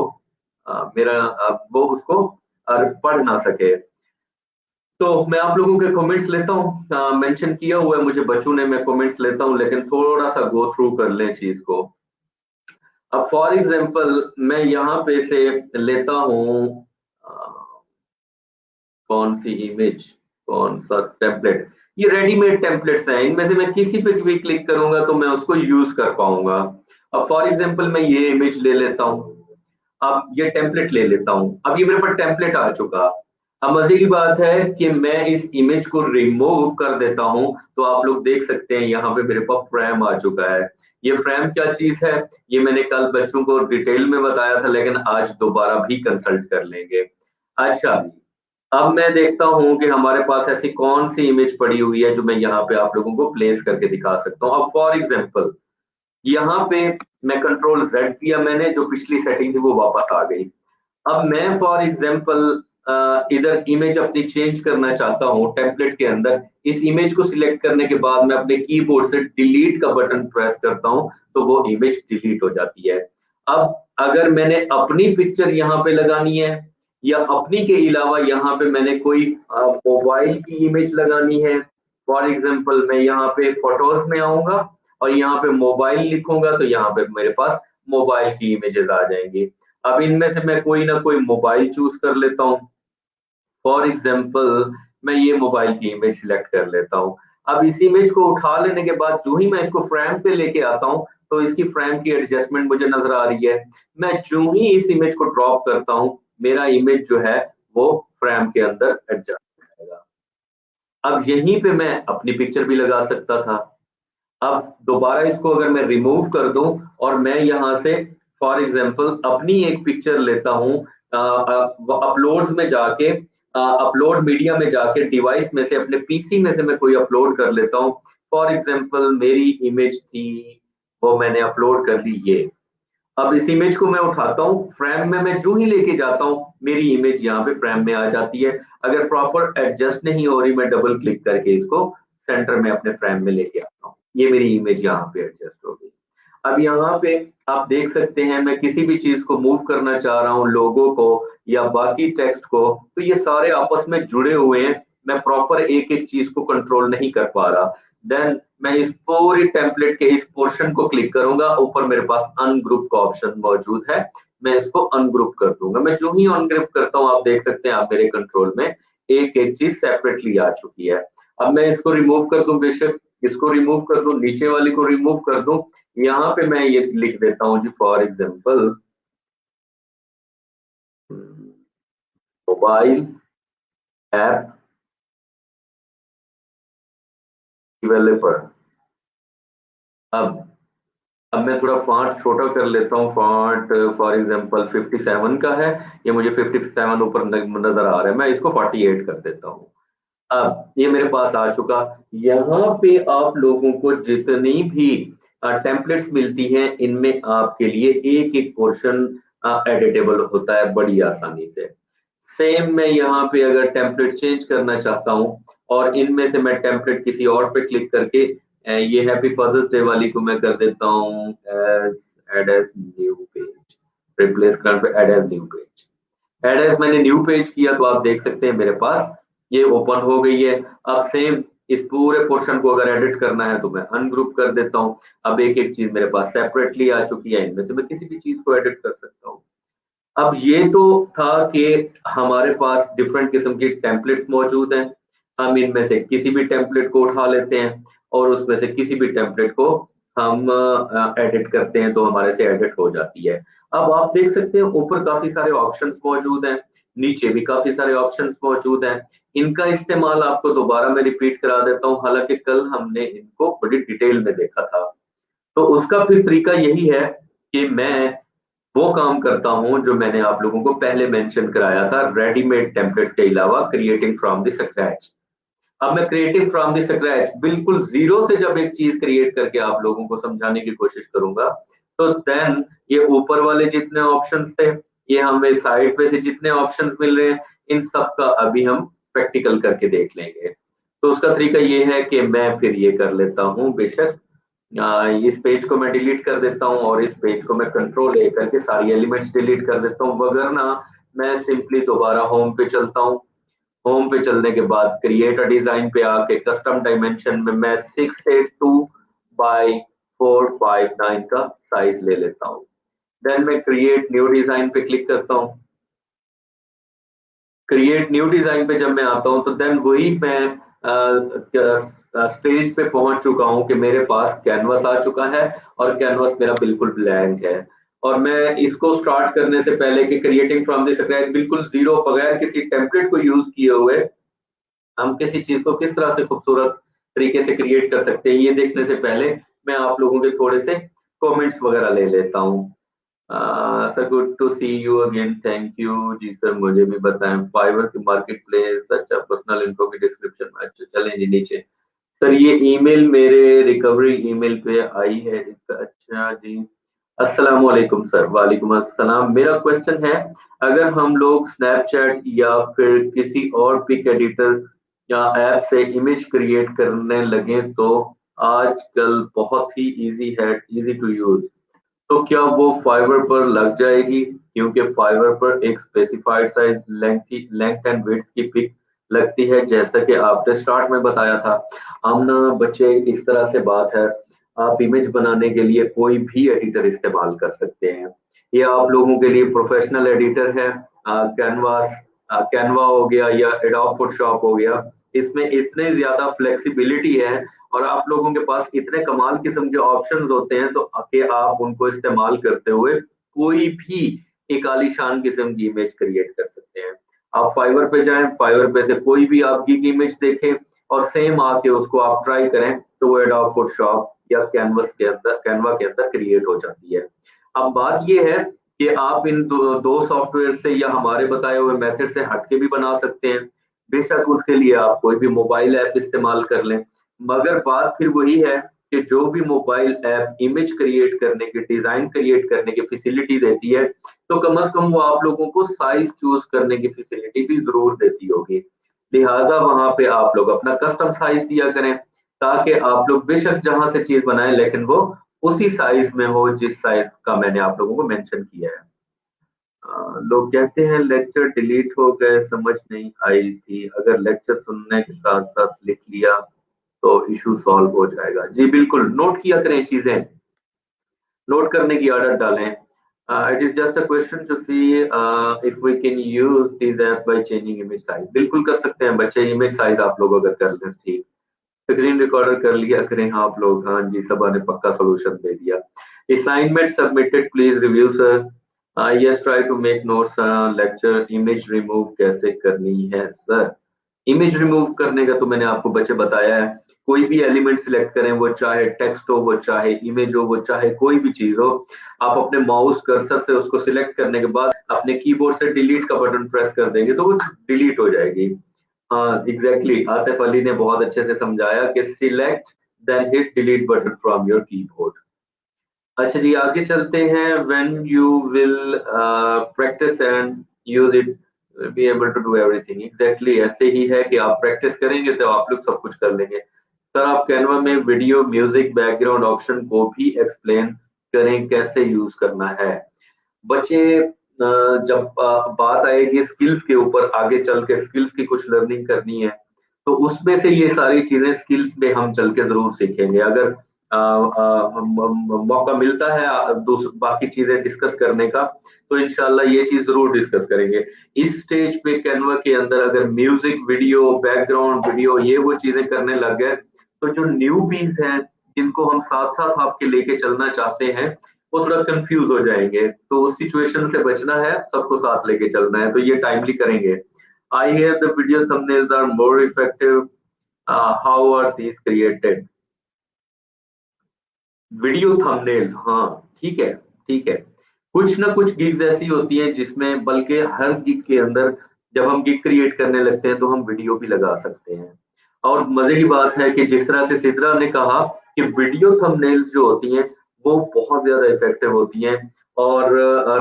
वो उसको पढ़ ना सके। तो मैं आप लोगों के कमेंट्स लेता हूँ, मेंशन किया हुआ है मुझे बच्चों ने, मैं कमेंट्स लेता हूँ लेकिन थोड़ा सा गो थ्रू कर लें चीज को। अब फॉर एग्जांपल मैं यहाँ पे से लेता हूँ कौन सी इमेज, कौन सा टेम्पलेट, ये रेडीमेड टेम्पलेट्स हैं, इनमें से मैं किसी पे भी क्लिक करूंगा तो मैं उसको यूज कर पाऊंगा। अब फॉर एग्जांपल मैं ये इमेज ले लेता हूँ, अब ये टेम्पलेट ले लेता हूँ, अब ये मेरे पास टेम्पलेट आ चुका। अब मजे की बात है कि मैं इस इमेज को रिमूव कर देता हूं, तो आप लोग देख सकते हैं यहाँ पे मेरे पास फ्रेम आ चुका है। ये फ्रेम क्या चीज है, ये मैंने कल बच्चों को डिटेल में बताया था, लेकिन आज दोबारा भी कंसल्ट कर लेंगे। अच्छा, अब मैं देखता हूँ कि हमारे पास ऐसी कौन सी इमेज पड़ी हुई है जो मैं यहाँ पे आप लोगों को प्लेस करके दिखा सकता हूँ। अब फॉर एग्जाम्पल यहाँ पे मैं कंट्रोल Z किया मैंने, जो पिछली सेटिंग थी वो वापस आ गई। अब मैं फॉर एग्जाम्पल इधर इमेज अपनी चेंज करना चाहता हूँ टेम्पलेट के अंदर। इस इमेज को सिलेक्ट करने के बाद मैं अपने कीबोर्ड से डिलीट का बटन प्रेस करता हूँ, तो वो इमेज डिलीट हो जाती है। अब अगर मैंने अपनी पिक्चर यहाँ पे लगानी है, या अपनी के अलावा यहाँ पे मैंने कोई मोबाइल की इमेज लगानी है, फॉर एग्जाम्पल मैं यहाँ पे फोटोज में आऊंगा और यहाँ पे मोबाइल लिखूंगा, तो यहाँ पे मेरे पास मोबाइल की इमेजेस आ जाएंगी। अब इनमें से मैं कोई ना कोई मोबाइल चूज कर लेता हूँ। फॉर एग्जाम्पल मैं ये मोबाइल की इमेज सिलेक्ट कर लेता हूँ। अब इस इमेज को उठा लेने के बाद जो ही मैं इसको फ्रेम पे लेके आता हूँ, तो इसकी फ्रेम की एडजस्टमेंट मुझे नजर आ रही है। मैं जो ही इस इमेज को ड्रॉप करता हूँ, मेरा इमेज जो है वो फ्रेम के अंदर एडजस्ट हो जाएगा। अब यहीं पे मैं अपनी पिक्चर भी लगा सकता था। अब दोबारा इसको अगर मैं रिमूव कर दूं और मैं यहाँ से फॉर एग्जांपल अपनी एक पिक्चर लेता हूँ, अपलोड्स में जाके, अपलोड मीडिया में जाके डिवाइस में से अपने पीसी में से मैं कोई अपलोड कर लेता हूँ। फॉर एग्जांपल मेरी इमेज थी, वो मैंने अपलोड कर ली ये। अब इस इमेज को मैं उठाता हूँ, फ्रेम में मैं जो ही लेके जाता हूँ, मेरी इमेज यहाँ पे फ्रेम में आ जाती है। अगर प्रॉपर एडजस्ट नहीं हो रही, मैं डबल क्लिक करके इसको सेंटर में अपने फ्रेम में लेके आता हूँ, ये मेरी इमेज यहाँ पे एडजस्ट हो गई। अब यहाँ पे आप देख सकते हैं, मैं किसी भी चीज को मूव करना चाह रहा हूँ, लोगो को या बाकी टेक्स्ट को, तो ये सारे आपस में जुड़े हुए हैं। मैं प्रॉपर एक एक चीज को कंट्रोल नहीं कर पा रहा। देन मैं इस पूरी टेम्पलेट के इस पोर्शन को क्लिक करूंगा, ऊपर मेरे पास अनग्रुप का ऑप्शन मौजूद है, मैं इसको अनग्रुप कर दूंगा। मैं जो ही अनग्रुप करता हूँ, आप देख सकते हैं आप मेरे कंट्रोल में एक एक चीज सेपरेटली आ चुकी है। अब मैं इसको रिमूव कर दूं, बेशक इसको रिमूव कर दूं, नीचे वाली को रिमूव कर दूं, यहाँ पे मैं ये लिख देता हूँ जी, for example mobile app developer. अब अब मैं थोड़ा फॉन्ट छोटा कर लेता हूँ। फॉन्ट फॉर एग्जांपल 57 का है, ये मुझे 57 ऊपर नजर आ रहा है, मैं इसको 48 कर देता हूँ। अब ये मेरे पास आ चुका। यहाँ पे आप लोगों को जितनी भी टेम्पलेट्स मिलती हैं, इनमें आपके लिए एक एक पोर्शन एडिटेबल होता है बड़ी आसानी से। सेम मैं यहाँ पे अगर टेम्पलेट चेंज करना चाहता हूँ और इनमें से मैं टेम्पलेट किसी और पे क्लिक करके ये हैप्पी फादर्स डे वाली को मैं कर देता हूँ as add as new page, replace कर पे add as new page. Add as मैंने न्यू पेज किया, तो आप देख सकते हैं मेरे पास ये ओपन हो गई है। अब सेम इस पूरे पोर्शन को अगर एडिट करना है तो मैं अनग्रुप कर देता हूँ। अब एक एक चीज मेरे पास सेपरेटली आ चुकी है, इनमें से मैं किसी भी चीज को एडिट कर सकता हूँ। अब ये तो था कि हमारे पास डिफरेंट किस्म की टेम्पलेट्स मौजूद हैं, हम इनमें से किसी भी टेम्पलेट को उठा लेते हैं और उसमें से किसी भी टेम्पलेट को हम एडिट करते हैं, तो हमारे से एडिट हो जाती है। अब आप देख सकते हैं ऊपर काफी सारे ऑप्शंस मौजूद हैं, नीचे भी काफी सारे ऑप्शंस मौजूद हैं। इनका इस्तेमाल आपको दोबारा मैं रिपीट करा देता हूँ, हालांकि कल हमने इनको बड़ी डिटेल में देखा था। तो उसका फिर तरीका यही है कि मैं वो काम करता हूँ जो मैंने आप लोगों को पहले मेंशन कराया था, रेडीमेड टेम्पलेट्स के अलावा क्रिएटिंग फ्रॉम द स्क्रैच। अब मैं क्रिएटिंग फ्रॉम द स्क्रैच बिल्कुल जीरो से जब एक चीज क्रिएट करके आप लोगों को समझाने की कोशिश करूंगा, तो देन ये ऊपर वाले जितने ऑप्शंस थे, ये हमें साइड पे से जितने ऑप्शंस मिल रहे हैं, इन सब का अभी हम प्रैक्टिकल करके देख लेंगे। तो उसका तरीका ये है कि मैं फिर ये कर लेता हूँ, बेशक इस पेज को मैं डिलीट कर देता हूँ और इस पेज को मैं कंट्रोल ए करके सारी एलिमेंट्स डिलीट कर देता हूँ, वगरना मैं सिंपली दोबारा होम पे चलता हूँ। होम पे चलने के बाद क्रिएट अ डिजाइन पे आके कस्टम डायमेंशन में मैं 682 बाई 459 का साइज ले लेता हूँ। देन मैं क्रिएट न्यू डिजाइन पे क्लिक करता हूँ। क्रिएट न्यू डिजाइन पे जब मैं आता हूँ, तो देन वही मैं स्टेज पे पहुंच चुका हूँ कि मेरे पास कैनवस आ चुका है और कैनवस मेरा बिल्कुल ब्लैंक है। और मैं इसको स्टार्ट करने से पहले कि क्रिएटिंग फ्रॉम द स्क्रैच बिल्कुल जीरो बगैर किसी टेम्पलेट को यूज किए हुए हम किसी चीज को किस तरह से खूबसूरत तरीके से क्रिएट कर सकते हैं, ये देखने से पहले मैं आप लोगों के थोड़े से कमेंट्स वगैरह ले लेता हूँ। Sir good to see you again, thank you ji sir. मुझे भी बताएं फाइवर की मार्केट प्लेस, अच्छा पर्सनल इन्फो की डिस्क्रिप्शन में, अच्छा चलें जी नीचे। सर ये ईमेल मेरे रिकवरी ईमेल पे आई है इसका, अच्छा जी। अस्सलाम वालेकुम सर। वालेकुम अस्सलाम। मेरा क्वेश्चन है, अगर हम लोग स्नैपचैट या फिर किसी और पिक एडिटर या ऐप से इमेज क्रिएट करने लगे तो आजकल बहुत ही इजी है, इजी टू यूज, तो क्या वो फाइवर पर लग जाएगी? क्योंकि फाइवर पर एक specified size length and width की पिक लगती है, जैसा कि आपने स्टार्ट में बताया था। हम ना बच्चे इस तरह से बात है, आप इमेज बनाने के लिए कोई भी एडिटर इस्तेमाल कर सकते हैं। ये आप लोगों के लिए प्रोफेशनल एडिटर है, कैनवास, कैनवा हो गया या एडोब फोटोशॉप हो गया। इसमें इतने ज्यादा फ्लेक्सिबिलिटी है और आप लोगों के पास इतने कमाल किस्म के ऑप्शंस होते हैं, तो आके आप उनको इस्तेमाल करते हुए कोई भी एक आलीशान किस्म की इमेज क्रिएट कर सकते हैं। आप फाइवर पे जाएं, फाइवर पे से कोई भी आप गिग इमेज देखें और सेम आके उसको आप ट्राई करें, तो वो एडोब फोटोशॉप या कैनवा के अंदर क्रिएट हो जाती है। अब बात ये है कि आप इन दो सॉफ्टवेयर से या हमारे बताए हुए मेथड से हटके भी बना सकते हैं। बेशक उसके लिए आप कोई भी मोबाइल ऐप इस्तेमाल कर लें, मगर बात फिर वही है कि जो भी मोबाइल ऐप इमेज क्रिएट करने की, डिजाइन क्रिएट करने की फैसिलिटी देती है, तो कम से कम वो आप लोगों को साइज चूज करने की फैसिलिटी भी जरूर देती होगी। लिहाजा वहां पे आप लोग अपना कस्टम साइज दिया करें, ताकि आप लोग बेशक जहां से चीज बनाएं, लेकिन वो उसी साइज में हो जिस साइज का मैंने आप लोगों को मेंशन किया है। लोग कहते हैं लेक्चर डिलीट हो गए, समझ नहीं आई थी, अगर लेक्चर सुनने के साथ साथ लिख लिया तो इशू सॉल्व हो जाएगा। जी बिल्कुल, नोट किया करें चीजें, नोट करने की आदत डालें। It is just a question to see if we can use this app by changing image size. बिल्कुल कर सकते हैं बच्चे, इमेज साइज आप लोग अगर कर लें ठीक। स्क्रीन रिकॉर्डर कर लिया करें आप लोग, हाँ जी सबा ने पक्का सोल्यूशन दे दिया। Assignment submitted, please review sir. Yes, try to make notes. Lecture image remove कैसे करनी है सर? इमेज रिमूव करने का तो मैंने आपको बच्चे बताया है। कोई भी एलिमेंट सिलेक्ट करें, वो चाहे टेक्स्ट हो, वो चाहे इमेज हो, वो चाहे कोई भी चीज हो, आप अपने माउस कर्सर से उसको सिलेक्ट करने के बाद अपने कीबोर्ड से डिलीट का बटन प्रेस कर देंगे तो वो डिलीट हो जाएगी। हाँ एग्जैक्टली, आतिफ अली ने बहुत अच्छे से समझाया कि select then hit delete button from your keyboard. अच्छा जी आगे चलते हैं। When you will practice and use it be able to do everything. Exactly ऐसे ही है कि आप प्रैक्टिस करेंगे तो आप लोग सब कुछ कर लेंगे। सर आप कैनवा में वीडियो, म्यूजिक, बैकग्राउंड ऑप्शन को भी एक्सप्लेन करें कैसे यूज करना है। बच्चे जब बात आएगी स्किल्स के ऊपर, आगे चल के स्किल्स की कुछ लर्निंग करनी है, तो उसमें से ये सारी चीजें स्किल्स में हम चल के जरूर सीखेंगे। अगर मौका मिलता है बाकी चीजें डिस्कस करने का, तो इंशाल्लाह ये चीज जरूर डिस्कस करेंगे। इस स्टेज पे कैनवा के अंदर अगर म्यूजिक, वीडियो, बैकग्राउंड वीडियो ये वो चीजें करने लग गए, तो जो न्यू पीस हैं जिनको हम साथ साथ आपके लेके चलना चाहते हैं, वो थोड़ा कंफ्यूज हो जाएंगे। तो उस सिचुएशन से बचना है, सबको साथ लेके चलना है, तो ये टाइमली करेंगे। I hear the video thumbnails are more effective, how are these created? Video thumbnails, हाँ ठीक है, ठीक है। कुछ ना कुछ गिग्स ऐसी होती हैं जिसमें, बल्कि हर गिग के अंदर जब हम गिग क्रिएट करने लगते हैं तो हम वीडियो भी लगा सकते हैं। और मजे की बात है कि जिस तरह से सिद्रा ने कहा कि वीडियो थंबनेल्स जो होती हैं वो बहुत ज्यादा इफेक्टिव होती हैं और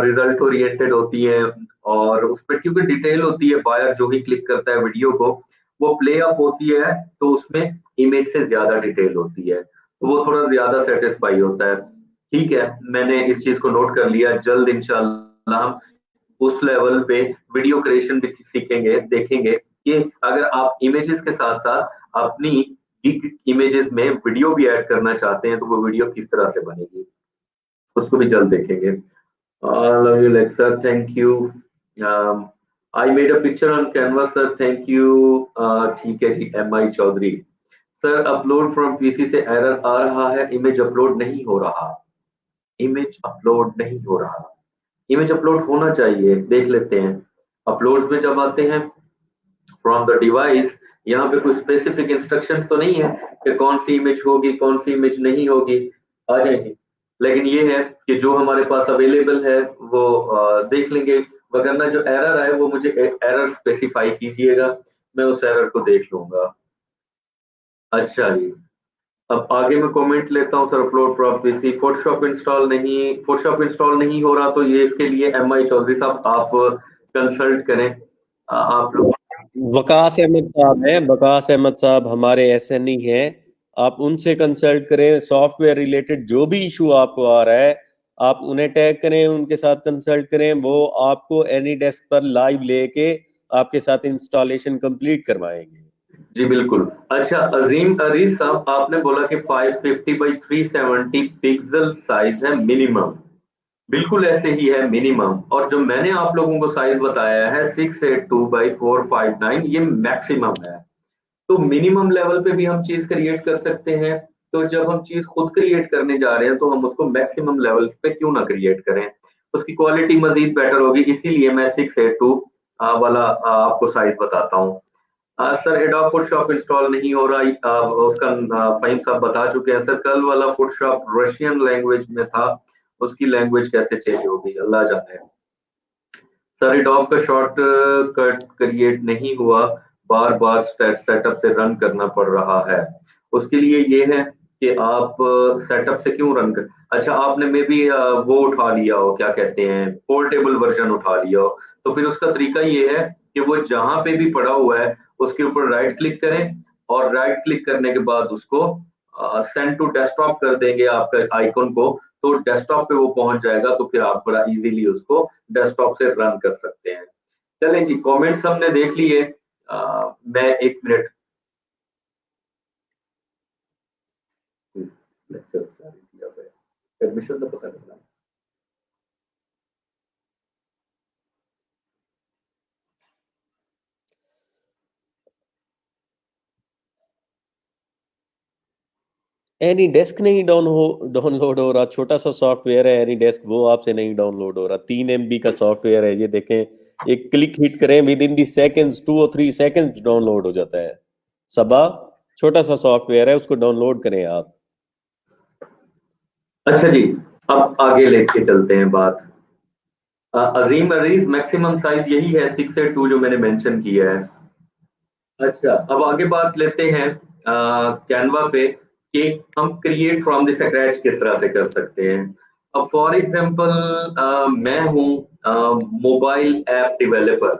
रिजल्ट ओरिएंटेड होती हैं, और उस पर क्योंकि डिटेल होती है, बायर जो ही क्लिक करता है वीडियो को वो प्ले अप होती है, तो उसमें इमेज से ज्यादा डिटेल होती है, तो वो थोड़ा ज्यादा सेटिस्फाई होता है। ठीक है, मैंने इस चीज को नोट कर लिया। जल्द इंशाल्लाह हम उस लेवल पे वीडियो क्रिएशन भी सीखेंगे, देखेंगे कि अगर आप इमेजेस के साथ साथ अपनी गिग इमेजेस में वीडियो भी ऐड करना चाहते हैं तो वो वीडियो किस तरह से बनेगी, उसको भी जल्द देखेंगे। Love you lexer, thank you. I made a picture on Canva sir, thank you. ठीक है जी, M I Chaudhary. Sir upload from PC से एरर आ रहा है, इमेज अपलोड नहीं हो रहा। इमेज अपलोड नहीं हो रहा। इमेज अपलोड होना चाहिए, देख लेते हैं। अपलोड्स में जब आते हैं फ्रॉम द डिवाइस, यहाँ पे कोई स्पेसिफिक इंस्ट्रक्शंस तो नहीं है कि कौन सी इमेज होगी, कौन सी इमेज नहीं होगी, आ जाएगी। लेकिन ये है कि जो हमारे पास अवेलेबल है वो देख लेंगे, वरना जो एरर आए वो मुझे एरर स्पेसिफाई कीजिएगा, मैं उस एरर को देख लूंगा। अच्छा जी, अब आगे मैं कमेंट लेता हूँ। सर अपलोड प्रोपीसी फोटोशॉप इंस्टॉल नहीं हो रहा, तो ये इसके लिए एम आई चौधरी साहब आप कंसल्ट करें। आप लोग वकास अहमद साहब हैं, वकास अहमद साहब हमारे एसएनई हैं। आप उनसे कंसल्ट करें, सॉफ्टवेयर रिलेटेड जो भी इशू आपको आ रहा है आप उन्हें टैग करें, उनके साथ कंसल्ट करें, वो आपको एनी डेस्क पर लाइव लेके आपके साथ इंस्टॉलेशन कंप्लीट करवाएंगे। जी बिल्कुल। अच्छा, अजीम अरीज साहब, आपने बोला कि 550 बाई 370 पिक्सल साइज है मिनिमम। बिल्कुल ऐसे ही है मिनिमम, और जो मैंने आप लोगों को साइज बताया है 682 बाई 459 ये मैक्सिमम है। तो मिनिमम लेवल पे भी हम चीज क्रिएट कर सकते हैं। तो जब हम चीज खुद क्रिएट करने जा रहे हैं तो हम उसको मैक्सिमम लेवल पे क्यों ना क्रिएट करें, उसकी क्वालिटी मजीद बेटर होगी। इसीलिए मैं 682 वाला आपको साइज बताता हूँ। सर एडोब फोटोशॉप इंस्टॉल नहीं हो रहा, उसका फहीम साहब बता चुके हैं। सर कल वाला फोटोशॉप रशियन लैंग्वेज में था, उसकी लैंग्वेज कैसे चेंज होगी, अल्लाह जाने। सर एडोब का शॉर्ट कट क्रिएट नहीं हुआ, बार बार सेटअप से रन करना पड़ रहा है। उसके लिए ये है कि आप सेटअप से क्यों रन कर, अच्छा आपने मे बी वो उठा लिया हो, क्या कहते हैं, पोर्टेबल वर्जन उठा लिया हो। तो फिर उसका तरीका ये है कि वो जहां पे भी पड़ा हुआ है उसके ऊपर राइट क्लिक करें, और राइट क्लिक करने के बाद उसको सेंड टू डेस्कटॉप कर देंगे आपका आइकन को, तो डेस्कटॉप पे वो पहुंच जाएगा। तो फिर आप बड़ा इजीली उसको डेस्कटॉप से रन कर सकते हैं। चलें जी, कमेंट्स हमने देख लिए। मैं 1 मिनट लेक्चर जारी किया है, एडमिशन का पता करना है। एनी डेस्क नहीं डाउनलोड हो रहा, छोटा सा सॉफ्टवेयर है एनी डेस्क, वो आपसे नहीं डाउनलोड हो रहा। 3 MB का सॉफ्टवेयर है ये, देखें, एक क्लिक हिट करें विद इन दी सेकेंड्स, 2 और 3 सेकेंड्स डाउनलोड हो जाता है। सबा छोटा सा सॉफ्टवेयर है, उसको डाउनलोड करें आप। अच्छा जी, अब आगे लेके चलते हैं बात। अजीम अरीज मैक्सिमम साइज यही है 682 जो मैंने मेंशन किया है। अच्छा, अब आगे बात लेते हैं कैनवा पे कि हम क्रिएट फ्रॉम द स्क्रैच किस तरह से कर सकते हैं। अब फॉर एग्जांपल मैं हूँ मोबाइल ऐप डेवलपर,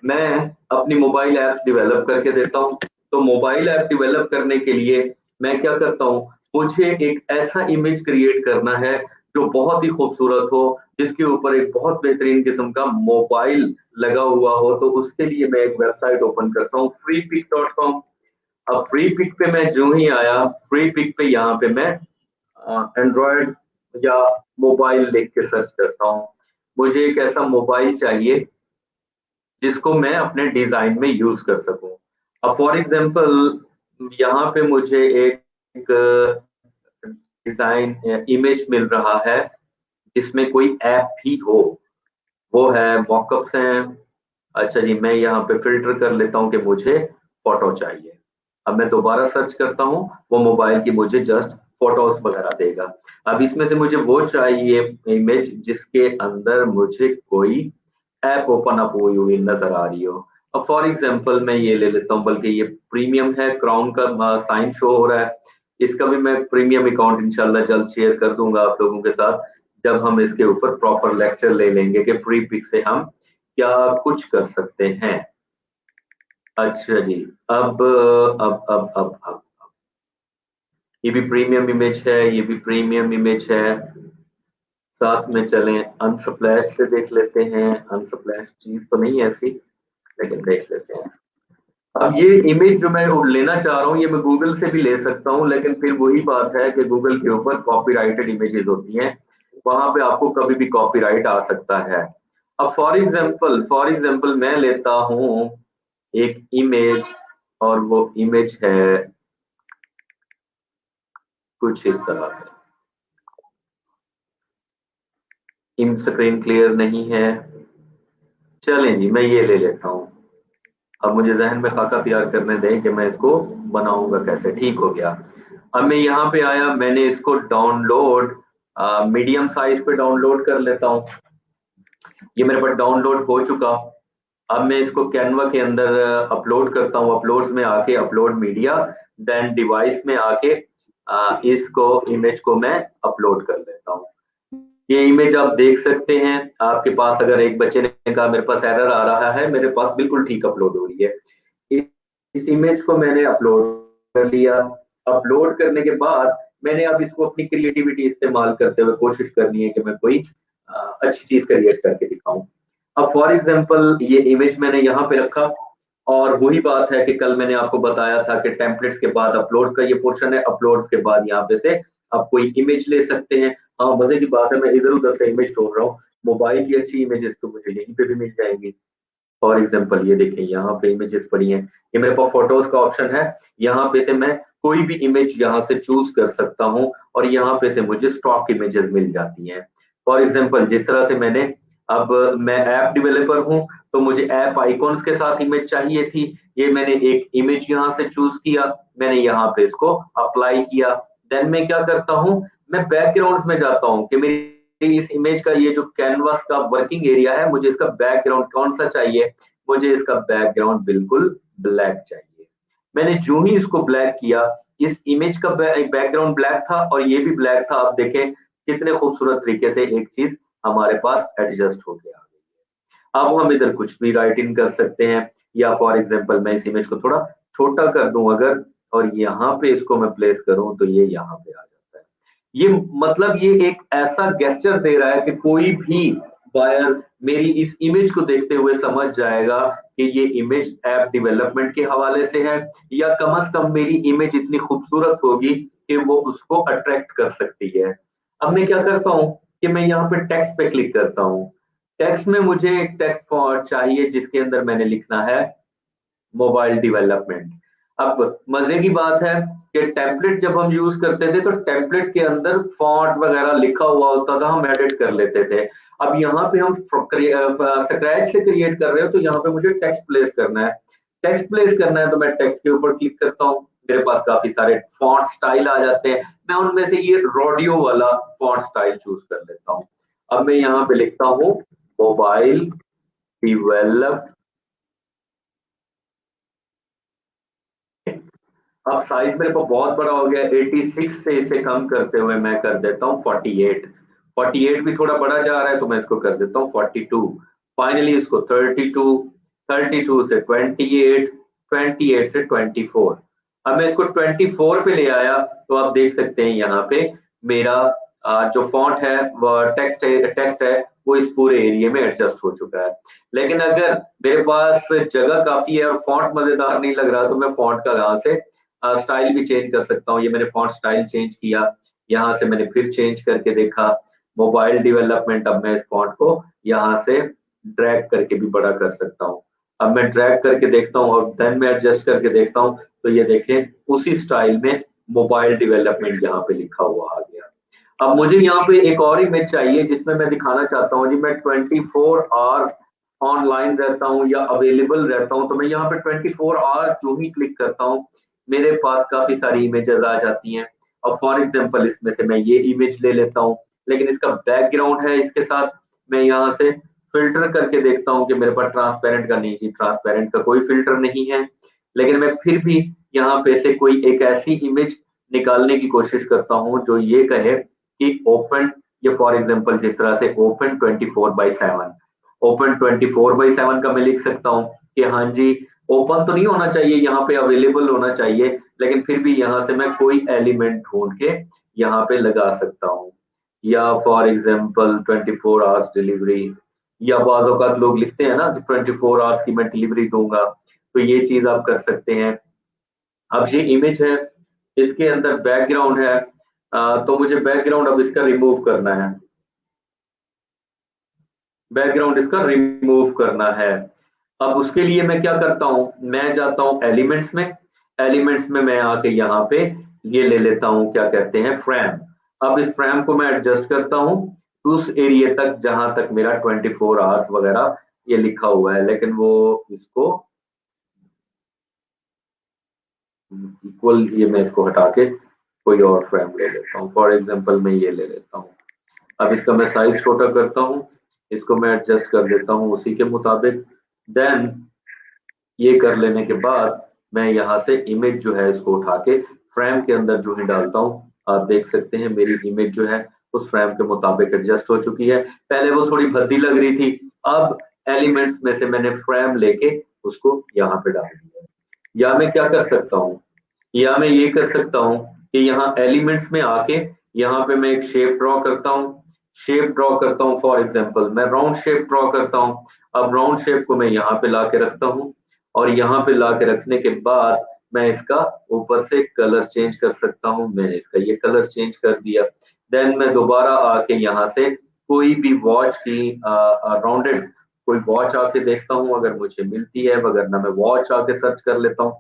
मैं अपनी मोबाइल ऐप्स डेवलप करके देता हूँ। तो मोबाइल ऐप डेवलप करने के लिए मैं क्या करता हूँ, मुझे एक ऐसा इमेज क्रिएट करना है जो बहुत ही खूबसूरत हो, जिसके ऊपर एक बहुत बेहतरीन किस्म का मोबाइल लगा हुआ हो। तो उसके लिए मैं एक वेबसाइट ओपन करता हूँ freepik.com। अब फ्री पिक पे मैं जो ही आया, फ्री पिक पे यहाँ पे मैं एंड्रॉयड या मोबाइल लिख के सर्च करता हूँ। मुझे एक ऐसा मोबाइल चाहिए जिसको मैं अपने डिजाइन में यूज कर सकूं। अब फॉर एग्जांपल यहाँ पे मुझे एक डिजाइन इमेज मिल रहा है जिसमें कोई ऐप भी हो, वो है मॉकअप्स हैं। अच्छा जी, मैं यहाँ पे फिल्टर कर लेता हूँ कि मुझे फोटो चाहिए। अब मैं दोबारा सर्च करता हूँ, वो मोबाइल की मुझे जस्ट फोटोज वगैरह देगा। अब इसमें से मुझे वो चाहिए इमेज जिसके अंदर मुझे कोई ऐप ओपन अप हुई हुई नजर आ रही हो। अब फॉर एग्जांपल मैं ये ले लेता हूँ, बल्कि ये प्रीमियम है, क्राउन का साइन शो हो रहा है। इसका भी मैं प्रीमियम अकाउंट इंशाल्लाह जल्द शेयर कर दूंगा आप लोगों के साथ, जब हम इसके ऊपर प्रॉपर लेक्चर ले लेंगे कि फ्री पिक से हम क्या कुछ कर सकते हैं। अच्छा जी, अब ये भी प्रीमियम इमेज है, ये भी प्रीमियम इमेज है। साथ में चलें अनस्प्लैश से देख लेते हैं। अनस्प्लैश चीज तो नहीं है ऐसी, लेकिन देख लेते हैं। अब ये इमेज जो मैं लेना चाह रहा हूँ ये मैं गूगल से भी ले सकता हूँ, लेकिन फिर वही बात है कि गूगल के ऊपर कॉपीराइटेड इमेजेस होती हैं, वहां पे आपको कभी भी कॉपीराइट आ सकता है। अब फॉर एग्जांपल मैं लेता हूँ एक इमेज, और वो इमेज है कुछ इस तरह से। इन स्क्रीन क्लियर नहीं है, चलें जी मैं ये ले लेता हूँ। अब मुझे जहन में खाका तैयार करने दें कि मैं इसको बनाऊंगा कैसे। ठीक हो गया। अब मैं यहाँ पे आया, मैंने इसको डाउनलोड मीडियम साइज पे डाउनलोड कर लेता हूँ। ये मेरे पास डाउनलोड हो चुका। अब मैं इसको कैनवा के अंदर अपलोड करता हूँ। अपलोड्स में आके अपलोड मीडिया, देन डिवाइस में आके इसको इमेज को मैं अपलोड कर लेता हूँ। ये इमेज आप देख सकते हैं। आपके पास अगर एक बच्चे ने कहा मेरे पास एरर आ रहा है, मेरे पास बिल्कुल ठीक अपलोड हो रही है। इस इमेज को मैंने अपलोड कर लिया। अपलोड करने के बाद मैंने अब इसको अपनी क्रिएटिविटी इस्तेमाल करते हुए कोशिश करनी है कि मैं कोई अच्छी चीज क्रिएट करके दिखाऊं। अब फॉर एग्जांपल ये इमेज मैंने यहाँ पे रखा, और वही बात है कि कल मैंने आपको बताया था कि टेम्पलेट्स के बाद अपलोड्स का ये पोर्शन है, अपलोड्स के बाद यहाँ पे से आप कोई इमेज ले सकते हैं। हाँ, मजे की बात है, मैं इधर उधर से इमेज ढूंढ रहा हूँ, मोबाइल की अच्छी इमेजेस तो मुझे यहीं पे भी मिल जाएंगी। फॉर एग्जाम्पल ये देखें, यहाँ पे इमेजेस पड़ी हैं, ये मेरे पास फोटोज का ऑप्शन है। यहाँ पे से मैं कोई भी इमेज यहाँ से चूज कर सकता हूँ, और यहाँ पे से मुझे स्टॉक इमेजेस मिल जाती हैं। फॉर एग्जाम्पल जिस तरह से मैंने, अब मैं ऐप डेवलपर हूँ तो मुझे ऐप आइकॉन्स के साथ इमेज चाहिए थी। ये मैंने एक इमेज यहाँ से चूज किया, मैंने यहाँ पे इसको अप्लाई किया। देन मैं क्या करता हूँ, मैं बैकग्राउंड्स में जाता हूँ कि मेरी इस इमेज का ये जो कैनवास का वर्किंग एरिया है, मुझे इसका बैकग्राउंड कौन सा चाहिए। मुझे इसका बैकग्राउंड बिल्कुल ब्लैक चाहिए। मैंने जो ही इसको ब्लैक किया, इस इमेज का बैकग्राउंड ब्लैक था और ये भी ब्लैक था। आप देखें कितने खूबसूरत तरीके से एक चीज हमारे पास एडजस्ट होके आ गई है। अब हम इधर कुछ भी राइट इन कर सकते हैं, या फॉर एग्जांपल मैं इस इमेज को थोड़ा छोटा कर दूं अगर, और यहाँ पे इसको मैं प्लेस करूं तो ये यहाँ पे आ जाता है। ये मतलब ये एक ऐसा गेस्चर दे रहा है कि कोई भी बायर मेरी इस इमेज को देखते हुए समझ जाएगा कि ये इमेज ऐप डेवलपमेंट के हवाले से है, या कम से कम मेरी इमेज इतनी खूबसूरत होगी कि वो उसको अट्रैक्ट कर सकती है। अब मैं क्या करता हूँ कि मैं यहाँ पे टेक्स्ट पे क्लिक करता हूँ। टेक्स्ट में मुझे एक टेक्स्ट फॉन्ट चाहिए जिसके अंदर मैंने लिखना है मोबाइल डेवलपमेंट। अब मजे की बात है कि टेम्पलेट जब हम यूज करते थे तो टेम्पलेट के अंदर फॉन्ट वगैरह लिखा हुआ होता था, हम एडिट कर लेते थे। अब यहाँ पे हम स्क्रैच से क्रिएट कर रहे हो तो यहाँ पे मुझे टेक्स्ट प्लेस करना है। टेक्स्ट प्लेस करना है तो मैं टेक्स्ट के ऊपर क्लिक करता हूँ, मेरे पास काफी सारे फॉन्ट स्टाइल आ जाते हैं। मैं उनमें से ये रोडियो वाला फॉन्ट स्टाइल चूज कर लेता हूँ। अब मैं यहाँ पे लिखता हूँ मोबाइल डेवलप। अब साइज मेरे को बहुत बड़ा हो गया, 86 से इसे कम करते हुए मैं कर देता हूँ 48। 48 भी थोड़ा बड़ा जा रहा है तो मैं इसको कर देता हूँ 42। फाइनली इसको 32, 32 से 28, 28 से 24। अब मैं इसको 24 पे ले आया तो आप देख सकते हैं यहाँ पे मेरा जो फॉन्ट है वो टेक्स्ट है वो इस पूरे एरिया में एडजस्ट हो चुका है। लेकिन अगर मेरे पास जगह काफी है और फॉन्ट मजेदार नहीं लग रहा तो मैं फॉन्ट का यहाँ से स्टाइल भी चेंज कर सकता हूँ। ये मैंने फॉन्ट स्टाइल चेंज किया, यहाँ से मैंने फिर चेंज करके देखा मोबाइल डेवलपमेंट। अब मैं इस फॉन्ट को यहाँ से ड्रैग करके भी बड़ा कर सकता हूँ। अब मैं ड्रैग करके देखता हूँ और देन मैं एडजस्ट करके देखता हूँ तो ये देखें उसी स्टाइल में मोबाइल डेवलपमेंट यहाँ पे लिखा हुआ आ गया। अब मुझे यहाँ पे एक और इमेज चाहिए जिसमें मैं दिखाना चाहता हूँ जी मैं 24 आवर्स ऑनलाइन रहता हूँ या अवेलेबल रहता हूँ। तो मैं यहाँ पे 24 आवर्स जो ही क्लिक करता हूँ मेरे पास काफी सारी इमेजेस आ जाती हैं। और फॉर एग्जांपल इसमें से मैं ये इमेज ले लेता हूँ, लेकिन इसका बैकग्राउंड है इसके साथ। मैं यहाँ से फिल्टर करके देखता हूँ कि मेरे पास ट्रांसपेरेंट का नहीं जी, ट्रांसपेरेंट का कोई फिल्टर नहीं है। लेकिन मैं फिर भी यहाँ पे से कोई एक ऐसी इमेज निकालने की कोशिश करता हूँ जो ये कहे कि ओपन, ये फॉर एग्जांपल जिस तरह से ओपन 24/7, ओपन 24/7 का मैं लिख सकता हूँ कि हाँ जी ओपन तो नहीं होना चाहिए, यहाँ पे अवेलेबल होना चाहिए। लेकिन फिर भी यहाँ से मैं कोई एलिमेंट ढूंढ के यहाँ पे लगा सकता हूँ। या फॉर एग्जांपल 24 आवर्स डिलीवरी, या बाज़ औक़ात लोग लिखते हैं ना कि 24 आवर्स की मैं डिलीवरी दूंगा, तो ये चीज आप कर सकते हैं। अब ये इमेज है, इसके अंदर बैकग्राउंड है, तो मुझे बैकग्राउंड अब इसका रिमूव करना है। बैकग्राउंड इसका रिमूव करना है। अब उसके लिए मैं क्या करता हूँ, मैं जाता हूँ एलिमेंट्स में। एलिमेंट्स में मैं आके यहाँ पे ये ले लेता हूँ क्या कहते हैं फ्रेम। अब इस फ्रेम को मैं एडजस्ट करता हूँ। उस एरिया तक जहां तक मेरा 24 आवर्स वगैरह ये लिखा हुआ है, लेकिन वो इसको इक्वल, ये मैं इसको हटा के कोई और फ्रेम ले लेता हूँ। फॉर एग्जांपल मैं ये ले लेता हूँ। अब इसका मैं साइज छोटा करता हूँ, इसको मैं एडजस्ट कर देता हूँ उसी के मुताबिक। देन ये कर लेने के बाद मैं यहाँ से इमेज जो है इसको उठा के फ्रेम के अंदर जो है डालता हूँ। आप देख सकते हैं मेरी इमेज जो है उस फ्रेम के मुताबिक एडजस्ट हो चुकी है। पहले वो थोड़ी भद्दी लग रही थी, अब एलिमेंट्स में से मैंने फ्रेम लेके उसको यहाँ पे डाल दिया। या मैं क्या कर सकता हूँ, या मैं ये कर सकता हूँ कि यहाँ एलिमेंट्स में आके यहाँ पे मैं एक शेप ड्रॉ करता हूँ। शेप ड्रॉ करता हूँ, फॉर एग्जांपल मैं राउंड शेप ड्रॉ करता हूँ। अब राउंड शेप को मैं यहाँ पे ला के रखता हूँ, और यहाँ पे ला के रखने के बाद मैं इसका ऊपर से कलर चेंज कर सकता हूँ। मैंने इसका ये कलर चेंज कर दिया। देन मैं दोबारा आके यहाँ से कोई भी वॉच की राउंडेड कोई वॉच आके देखता हूँ, अगर मुझे मिलती है, वगरना मैं वॉच आके सर्च कर लेता हूँ।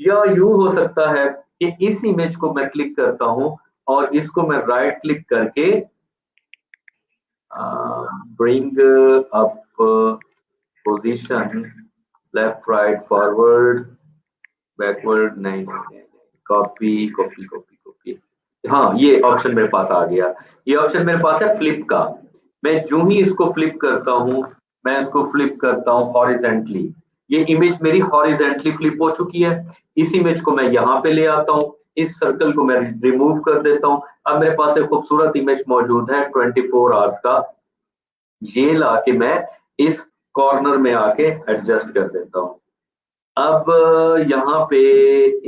या यूं हो सकता है कि इस इमेज को मैं क्लिक करता हूँ और इसको मैं राइट क्लिक करके bring up position, left right forward backward, नहीं कॉपी कॉपी कॉपी कॉपी, हाँ ये ऑप्शन मेरे पास आ गया। ये ऑप्शन मेरे पास है फ्लिप का। मैं जो ही इसको फ्लिप करता हूँ, मैं इसको फ्लिप करता हूँ हॉरिजेंटली, ये इमेज मेरी हॉरिजेंटली फ्लिप हो चुकी है। इस इमेज को मैं यहाँ पे ले आता हूँ, इस सर्कल को मैं रिमूव कर देता हूँ। अब मेरे पास एक खूबसूरत इमेज मौजूद है 24 आवर्स का। ये लाके मैं इस कॉर्नर में आके एडजस्ट कर देता हूँ। अब यहाँ पे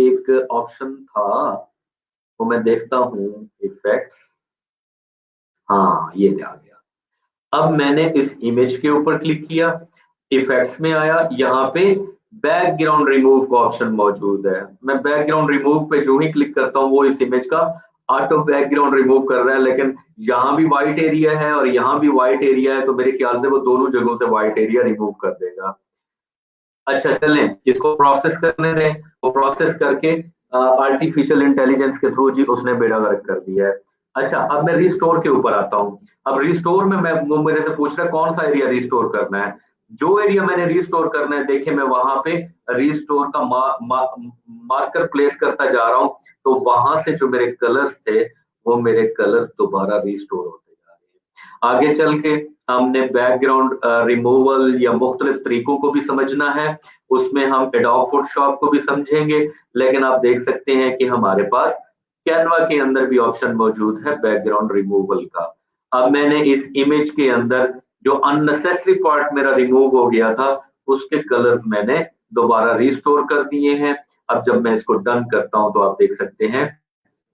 एक ऑप्शन था, वो मैं देखता हूँ, इफेक्ट्स, हाँ ये आ गया। अब मैंने इस इमेज के ऊपर क्लिक किया, इफेक्ट्स में आया, यहाँ पे बैकग्राउंड रिमूव का ऑप्शन मौजूद है। मैं बैकग्राउंड रिमूव पे जो ही क्लिक करता हूँ वो इस इमेज का ऑटो बैकग्राउंड रिमूव कर रहा है, लेकिन यहाँ भी व्हाइट एरिया है और यहाँ भी व्हाइट एरिया है, तो मेरे ख्याल से वो दोनों जगहों से व्हाइट एरिया रिमूव कर देगा। अच्छा चलें, इसको प्रोसेस करने दें। वो प्रोसेस करके आर्टिफिशियल इंटेलिजेंस के थ्रू जी उसने बेड़ा गर्क कर दिया है। अच्छा अब मैं रिस्टोर के ऊपर आता हूँ। अब रिस्टोर में मैं, वो मेरे से पूछ रहा है कौन सा एरिया रिस्टोर करना है। जो एरिया मैंने रिस्टोर करना है, देखिए मैं वहां पे रिस्टोर का मार्कर प्लेस करता जा रहा हूँ, तो वहां से जो मेरे कलर्स थे वो मेरे कलर्स दोबारा रिस्टोर होते जा रहे हैं। आगे चल के हमने बैकग्राउंड रिमूवल या मुख्तलिफ तरीकों को भी समझना है, उसमें हम एडोब फोटोशॉप को भी समझेंगे। लेकिन आप देख सकते हैं कि हमारे पास कैनवा के अंदर भी ऑप्शन मौजूद है बैकग्राउंड रिमूवल का। अब मैंने इस इमेज के अंदर जो अननेसेसरी पार्ट मेरा रिमूव हो गया था, उसके कलर्स मैंने दोबारा रिस्टोर कर दिए हैं। अब जब मैं इसको डन करता हूं तो आप देख सकते हैं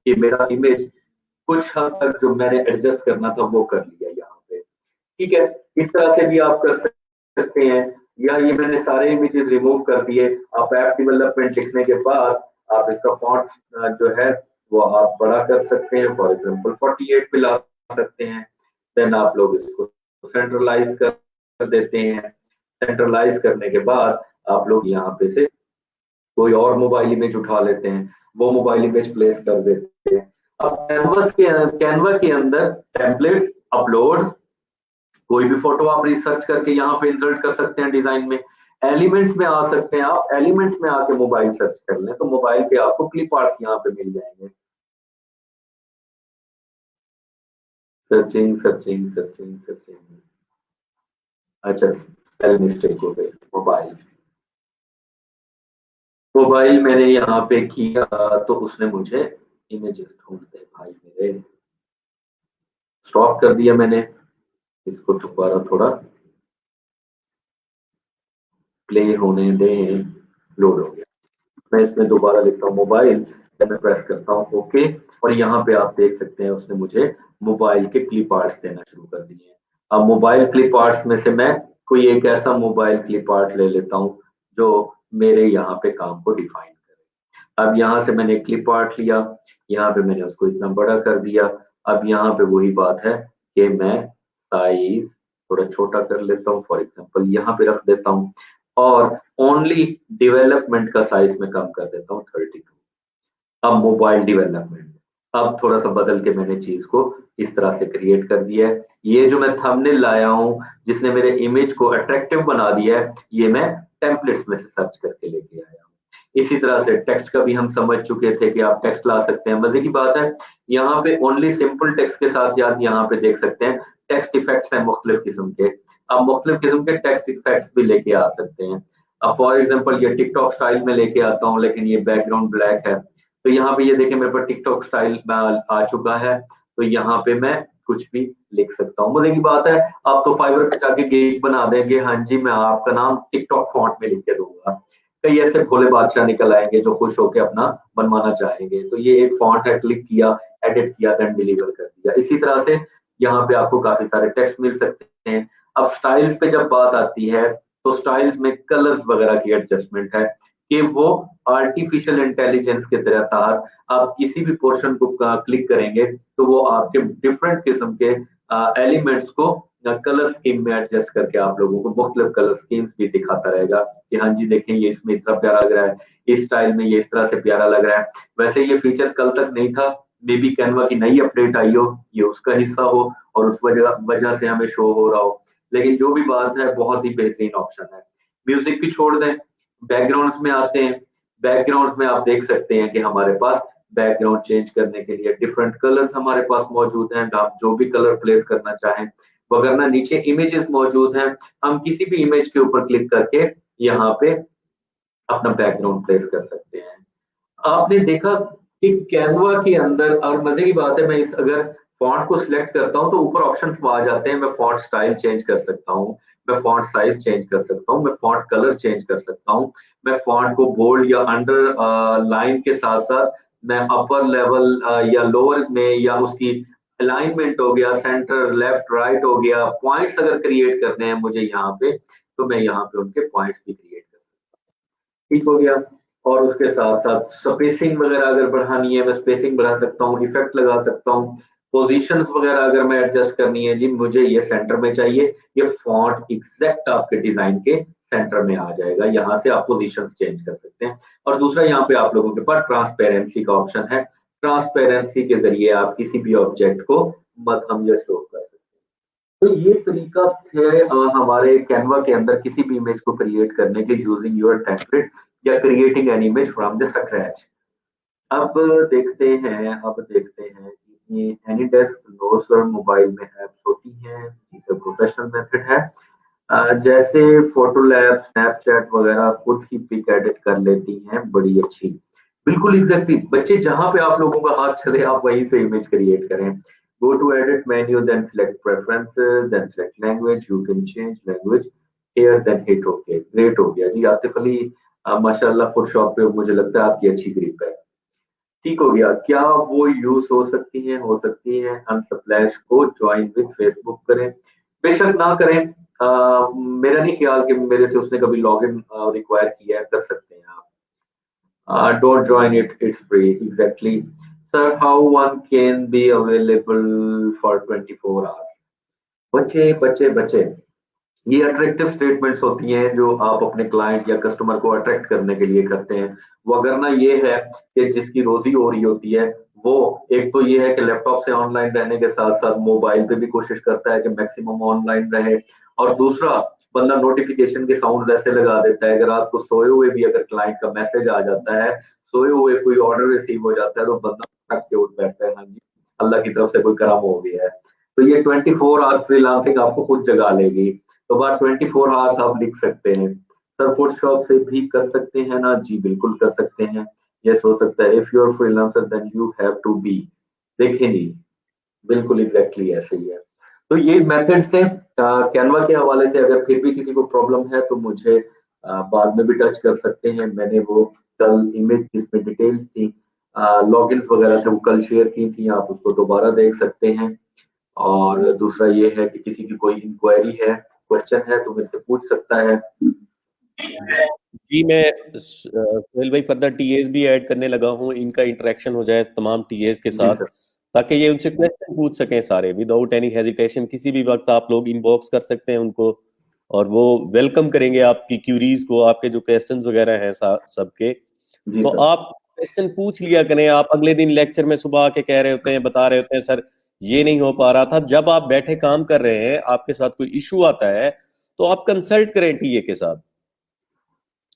कि मेरा इमेज कुछ हद तक जो मैंने एडजस्ट करना था वो कर लिया यहाँ पे। ठीक है, इस तरह से भी आप कर सकते हैं। या ये मैंने सारे इमेजेस रिमूव कर दिए। आप ऐप डेवलपमेंट लिखने के बाद आप इसका फॉन्ट जो है वो आप बड़ा कर सकते हैं, फॉर एग्जांपल 48 पे ला सकते हैं। देन आप लोग इसको सेंट्रलाइज कर देते हैं। सेंट्रलाइज करने के बाद आप लोग यहाँ पे से कोई और मोबाइल इमेज उठा लेते हैं, वो मोबाइल इमेज प्लेस कर देते हैं। अब कैनवा के अंदर टेम्पलेट्स, अपलोड, कोई भी फोटो आप रिसर्च करके यहाँ पे इंसर्ट कर सकते हैं डिजाइन में। एलिमेंट्स में आ सकते हैं, आप एलिमेंट्स में आके मोबाइल सर्च कर लें तो मोबाइल पे आपको क्लिप आर्ट्स यहाँ पे मिल जाएंगे। सर्चिंग सर्चिंग सर्चिंग सर्चिंग, अच्छा स्पेल मिस्टेक हो गई। मोबाइल, मोबाइल मैंने यहाँ पे किया तो उसने मुझे इमेजेस ढूंढ दे भाई मेरे। स्टॉप कर दिया मैंने, इसको दोबारा थोड़ा प्ले होने दें। लोड हो गया। मैं इसमें दोबारा लिखता हूँ मोबाइल, then मैं प्रेस करता हूँ ओके, और यहाँ पे आप देख सकते हैं उसने मुझे मोबाइल के क्लिप आर्ट्स देना शुरू कर दिए हैं। अब मोबाइल क्लिप आर्ट्स में से मैं कोई एक ऐसा मोबाइल क्लिप आर्ट ले लेता हूँ जो मेरे यहाँ पे काम को डिफाइन करे। अब यहाँ से मैंने क्लिप आर्ट लिया, यहाँ पे मैंने उसको इतना बड़ा कर दिया। अब यहाँ पे वही बात है कि मैं साइज थोड़ा छोटा कर लेता हूँ, फॉर एग्जांपल यहाँ पे रख देता हूँ, और ओनली डेवलपमेंट का साइज में कम कर देता हूँ 32। अब मोबाइल डेवलपमेंट, अब थोड़ा सा बदल के मैंने चीज को इस तरह से क्रिएट कर दिया है। ये जो मैं थंबनेल लाया हूँ जिसने मेरे इमेज को अट्रैक्टिव बना दिया है, ये मैं टेम्पलेट्स में से सर्च करके लेके आया हूँ। इसी तरह से टेक्स्ट का भी हम समझ चुके थे कि आप टेक्स्ट ला सकते हैं। मजे की बात है, यहाँ पे ओनली सिंपल टेक्स्ट के साथ याद यहाँ पे देख सकते हैं टेक्स्ट इफेक्ट्स हैं मुख्तलिफ किस्म के। आप मुख्तलिफ किस्म के टेक्स्ट इफेक्ट्स भी लेके आ सकते हैं। अब फॉर एग्जाम्पल ये टिकटॉक स्टाइल में लेके आता हूँ, लेकिन ये बैकग्राउंड ब्लैक है, तो यहाँ पे ये देखें मेरे पास टिकटॉक स्टाइल आ चुका है। तो यहाँ पे मैं कुछ भी लिख सकता हूँ। मजे की बात है, आप तो फाइवर पे जाके गिग बना देंगे, हाँ जी मैं आपका नाम टिकटॉक फॉन्ट में लिख के दूंगा। कई ऐसे भोले बादशाह निकल आएंगे जो खुश होकर अपना बनवाना चाहेंगे। तो ये एक फॉन्ट है, क्लिक किया, एडिट किया, देन डिलीवर कर दिया। इसी तरह से यहाँ पे आपको काफी सारे टेक्स्ट मिल सकते हैं। अब स्टाइल्स पे जब बात आती है, तो स्टाइल्स में कलर्स वगैरह की एडजस्टमेंट है कि वो आर्टिफिशियल इंटेलिजेंस के तहत आप किसी भी पोर्शन को क्लिक करेंगे तो वो आपके डिफरेंट किस्म के एलिमेंट्स को कलर स्कीम में एडजस्ट करके आप लोगों को मुख्तलिफ कलर स्कीम्स भी दिखाता रहेगा कि हाँ जी देखें ये इसमें इतना प्यारा लग रहा है, इस स्टाइल में ये इस तरह से प्यारा लग रहा है। वैसे ये फीचर कल तक नहीं था, मे बी कैनवा की नई अपडेट आई हो, ये उसका हिस्सा हो और उस वजह से हमें शो हो रहा हो। लेकिन जो भी बात है, बहुत ही बेहतरीन ऑप्शन है। म्यूजिक भी छोड़ दें, बैकग्राउंड्स में आते हैं। बैकग्राउंड्स में आप देख सकते हैं कि हमारे पास बैकग्राउंड चेंज करने के लिए डिफरेंट कलर्स हमारे पास मौजूद हैं। आप जो भी कलर प्लेस करना चाहें, वगरना नीचे इमेजेस मौजूद हैं। हम किसी भी इमेज के ऊपर क्लिक करके यहाँ पे अपना बैकग्राउंड प्लेस कर सकते हैं। आपने देखा कि कैनवा के अंदर, और मजे की बात है, मैं इस अगर फॉन्ट को सिलेक्ट करता हूँ तो ऊपर ऑप्शंस आ जाते हैं। मैं फॉन्ट स्टाइल चेंज कर सकता हूँ, मैं फॉन्ट साइज चेंज कर सकता हूँ, मैं फॉन्ट कलर चेंज कर सकता हूँ, मैं फॉन्ट को बोल्ड या अंडर लाइन के साथ साथ मैं अपर लेवल या लोअर में, या उसकी अलाइनमेंट हो गया, सेंटर लेफ्ट राइट हो गया, पॉइंट्स अगर क्रिएट करने हैं मुझे यहाँ पे, तो मैं यहाँ पे उनके पॉइंट्स भी क्रिएट कर सकता हूँ। ठीक हो गया। और उसके साथ साथ स्पेसिंग वगैरह अगर बढ़ानी है, मैं स्पेसिंग बढ़ा सकता हूँ, इफेक्ट लगा सकता हूँ। पोजीशंस वगैरह अगर मैं एडजस्ट करनी है, जी मुझे ये सेंटर में चाहिए, ये फॉन्ट एग्जैक्ट आपके डिजाइन के सेंटर में आ जाएगा। यहाँ से आप पोजीशंस चेंज कर सकते हैं। और दूसरा, यहाँ पे आप लोगों के पास ट्रांसपेरेंसी का ऑप्शन है। ट्रांसपेरेंसी के जरिए आप किसी भी ऑब्जेक्ट को मध्यम या शो कर सकते हैं। तो ये तरीका थे हमारे कैनवा के अंदर किसी भी इमेज को क्रिएट करने के, यूजिंग योर टेम्पलेट या creating an image from the scratch. अब देखते हैं कि ये एनीडेस्क नोट्स और मोबाइल में ऐप्स होती हैं, जिसे प्रोफेशनल मेथड है। जैसे फोटो लैब, स्नैपचैट वगैरह खुद ही पिक एडिट कर लेती हैं, बड़ी अच्छी। बिल्कुल एग्जैक्टली बच्चे, जहां पे आप लोगों का हाथ चले आप वहीं से इमेज क्रिएट करें। Go to edit menu, then select preferences, then select language, you can change language here, then hit okay. Great हो गया जी। आतिफ अली, माशाल्लाह फोटोशॉप पे मुझे लगता है आपकी अच्छी ग्रिप है। ठीक हो गया। क्या वो यूज हो सकती हैं? हो सकती हैं। अनस्प्लैश को ज्वाइन विद फेसबुक करें, बेशक ना करें। मेरा नहीं ख्याल कि मेरे से उसने कभी लॉगिन रिक्वायर किया है, कर सकते हैं आप। Don't join it, it's free. Exactly sir, how one can be available for 24 hours? बच्चे बच्चे बच्चे, ये अट्रैक्टिव स्टेटमेंट्स होती हैं जो आप अपने क्लाइंट या कस्टमर को अट्रैक्ट करने के लिए करते हैं। वो वगरना ये है कि जिसकी रोजी हो रही होती है, वो एक तो ये है कि लैपटॉप से ऑनलाइन रहने के साथ साथ मोबाइल पे भी कोशिश करता है कि मैक्सिमम ऑनलाइन रहे। और दूसरा, बंदा नोटिफिकेशन के साउंड ऐसे लगा देता है कि रात को सोए हुए भी अगर क्लाइंट का मैसेज आ जाता है, सोए हुए कोई ऑर्डर रिसीव हो जाता है, तो बंदा थक के उठ बैठता है, हाँ जी अल्लाह की तरफ से कोई करम हो गया है। तो ये 24 आवर्स फ्रीलांसिंग आपको खुद जगा लेगी। तो बात 24 आवर्स आप लिख सकते हैं। सर फोटोशॉप से भी कर सकते हैं ना? जी बिल्कुल कर सकते हैं। यस हो सकता है। If you are freelancer then you have to be. देखें जी, बिल्कुल एग्जैक्टली ऐसे ही है। तो ये मेथड्स थे कैनवा के हवाले से। अगर फिर भी किसी को प्रॉब्लम है तो मुझे बाद में भी टच कर सकते हैं। मैंने वो कल इमेज जिसमें डिटेल्स थी, लॉगिन्स वगैरह थे, वो कल शेयर की थी, आप उसको दोबारा देख सकते हैं। और दूसरा ये है कि किसी की कोई इंक्वायरी है, क्वेश्चन है, तो मेरे से पूछ सकता है। जी मैं सोहेल भाई फर्दर टीएस भी ऐड करने लगा हूँ, इनका इंटरेक्शन हो जाए तमाम टीएस के जी साथ, सर। ताकि ये उनसे क्वेश्चन पूछ सकें सारे विदाउट एनी हेजिटेशन। किसी भी वक्त आप लोग इनबॉक्स कर सकते हैं उनको, और वो वेलकम करेंगे आपकी क्यूरीज को, आपके जो क्वेश्चंस वगैरह हैं सबके। जी तो सर। आप क्वेश्चन पूछ लिया करें। आप अगले दिन लेक्चर में सुबह आके कह रहे होते हैं, बता रहे होते हैं सर ये नहीं हो पा रहा था। जब आप बैठे काम कर रहे हैं, आपके साथ कोई इशू आता है, तो आप कंसल्ट करें टीए के साथ,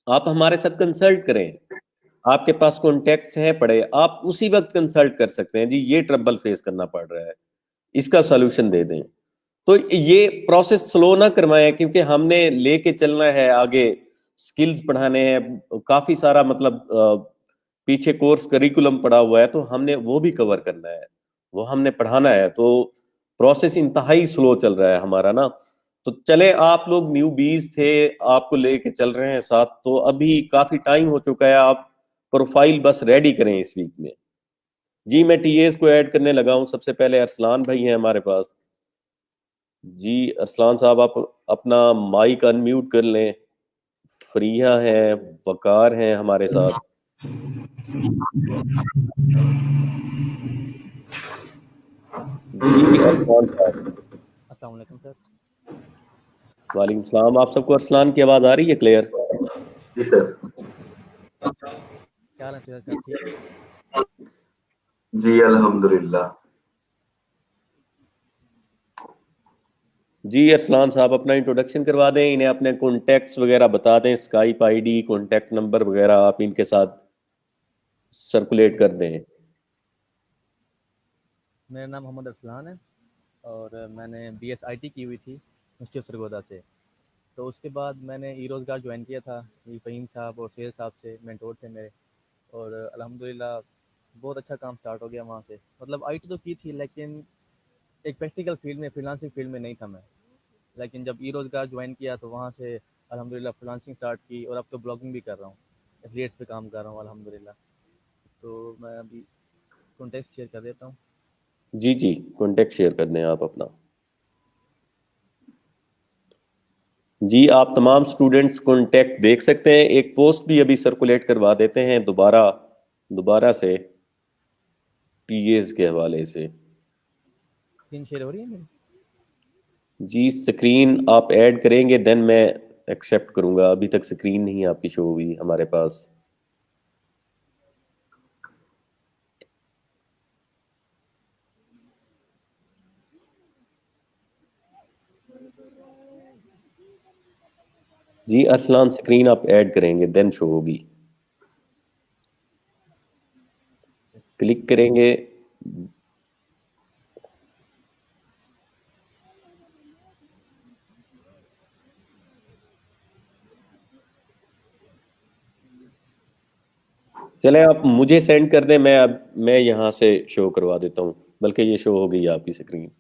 आप हमारे साथ कंसल्ट करें। आपके पास कॉन्टेक्ट्स हैं पड़े, आप उसी वक्त कंसल्ट कर सकते हैं, जी ये ट्रबल फेस करना पड़ रहा है, इसका सॉल्यूशन दे दें। तो ये प्रोसेस स्लो ना करवाएं, क्योंकि हमने लेके चलना है आगे, स्किल्स पढ़ाने हैं, काफी सारा मतलब पीछे कोर्स करिकुलम पड़ा हुआ है, तो हमने वो भी कवर करना है, वो हमने पढ़ाना है। तो प्रोसेस इंतहाई स्लो चल रहा है हमारा ना। तो चले, आप लोग न्यू बीज थे, आपको लेके चल रहे हैं साथ, तो अभी काफी टाइम हो चुका है, आप प्रोफाइल बस रेडी करें इस वीक में। जी मैं टीएस को ऐड करने लगा हूं। सबसे पहले अरसलान भाई हैं हमारे पास। जी अरसलान साहब, आप अपना माइक अनम्यूट कर लें। फरिया हैं, वकार हैं हमारे साथ। जी अरसलान साहब। अस्सलाम वालेकुम सर। वालेकुम सलाम। आप सबको अरसलान की आवाज आ रही है क्लियर? जी सर। क्या हाल है सर, सब ठीक है? जी अल्हम्दुलिल्लाह। जी अरसलान साहब, अपना इंट्रोडक्शन करवा दें, इन्हें अपने कॉन्टैक्ट्स वगैरह बता दें, स्काइप आईडी, कॉन्टैक्ट नंबर वगैरह आप इनके साथ सर्कुलेट कर दें। मेरा नाम मोहम्मद अरसलान है और मैंने बीएस आईटी की हुई थी यूनिवर्सिटी ऑफ सरगोदा से। तो उसके बाद मैंने ई रोज़गार ज्वाइन किया था। ये फ़हीम साहब और सुहेल साहब से मेंटोर थे मेरे, और अल्हम्दुलिल्लाह बहुत अच्छा काम स्टार्ट हो गया वहाँ से। मतलब आईटी तो की थी, लेकिन एक प्रैक्टिकल फील्ड में, फ्रीलांसिंग फील्ड में नहीं था मैं। लेकिन जब ई रोज़गार ज्वाइन किया तो वहाँ से अल्हम्दुलिल्लाह फ्रीलांसिंग स्टार्ट की, और अब तो ब्लॉगिंग भी कर रहा हूँ, एफिलिएट्स पे काम कर रहा हूँ अल्हम्दुलिल्लाह। तो मैं अभी कॉन्टेक्ट शेयर कर देता हूँ। जी जी, कॉन्टैक्ट शेयर कर दें आप अपना। जी आप तमाम स्टूडेंट्स कॉन्टैक्ट देख सकते हैं। एक पोस्ट भी अभी सर्कुलेट करवा देते हैं दोबारा दोबारा से टीएस के हवाले से। स्क्रीन शेयर हो रही है मेरी? जी स्क्रीन आप ऐड करेंगे देन मैं एक्सेप्ट करूंगा। अभी तक स्क्रीन नहीं आपकी शो हुई हमारे पास। जी अरसलान, स्क्रीन आप ऐड करेंगे देन शो होगी। क्लिक करेंगे। चले आप मुझे सेंड कर दें, मैं यहाँ से शो करवा देता हूँ। बल्कि ये शो हो गई आपकी स्क्रीन।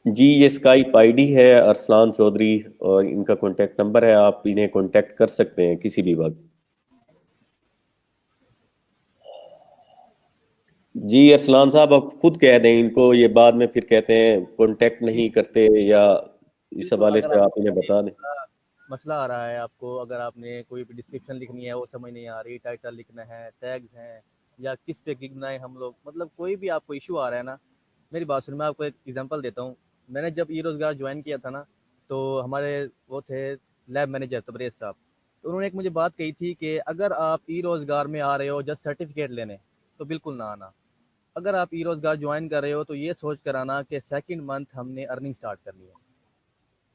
जी ये स्काइप आईडी है अरसलान चौधरी, और इनका कॉन्टैक्ट नंबर है, आप इन्हें कॉन्टैक्ट कर सकते हैं किसी भी वक्त। जी अरसलान साहब, आप खुद कह दें इनको, ये बाद में फिर कहते हैं कॉन्टैक्ट जी नहीं करते, या इस बिल्कुल। हवाले अगर से आप आपको इन्हें कोई बता दें। मसला मसला आ रहा है आपको, अगर आपने कोई भी डिस्क्रिप्शन लिखनी है वो समझ नहीं आ रही, टाइटल लिखना है, टैग्स हैं, या किस पे गिग बनाए हम लोग, मतलब कोई भी आपको इशू आ रहा है ना, मेरी बात सुन। मैं आपको एक एग्जांपल देता हूँ। मैंने जब ई रोज़गार ज्वाइन किया था ना, तो हमारे वो थे लैब मैनेजर तबरेज़ साहब। तो उन्होंने एक मुझे बात कही थी कि अगर आप ई रोज़गार में आ रहे हो जस्ट सर्टिफिकेट लेने, तो बिल्कुल ना आना। अगर आप ई रोज़गार ज्वाइन कर रहे हो तो ये सोच कर आना कि सेकंड मंथ हमने अर्निंग स्टार्ट करनी है।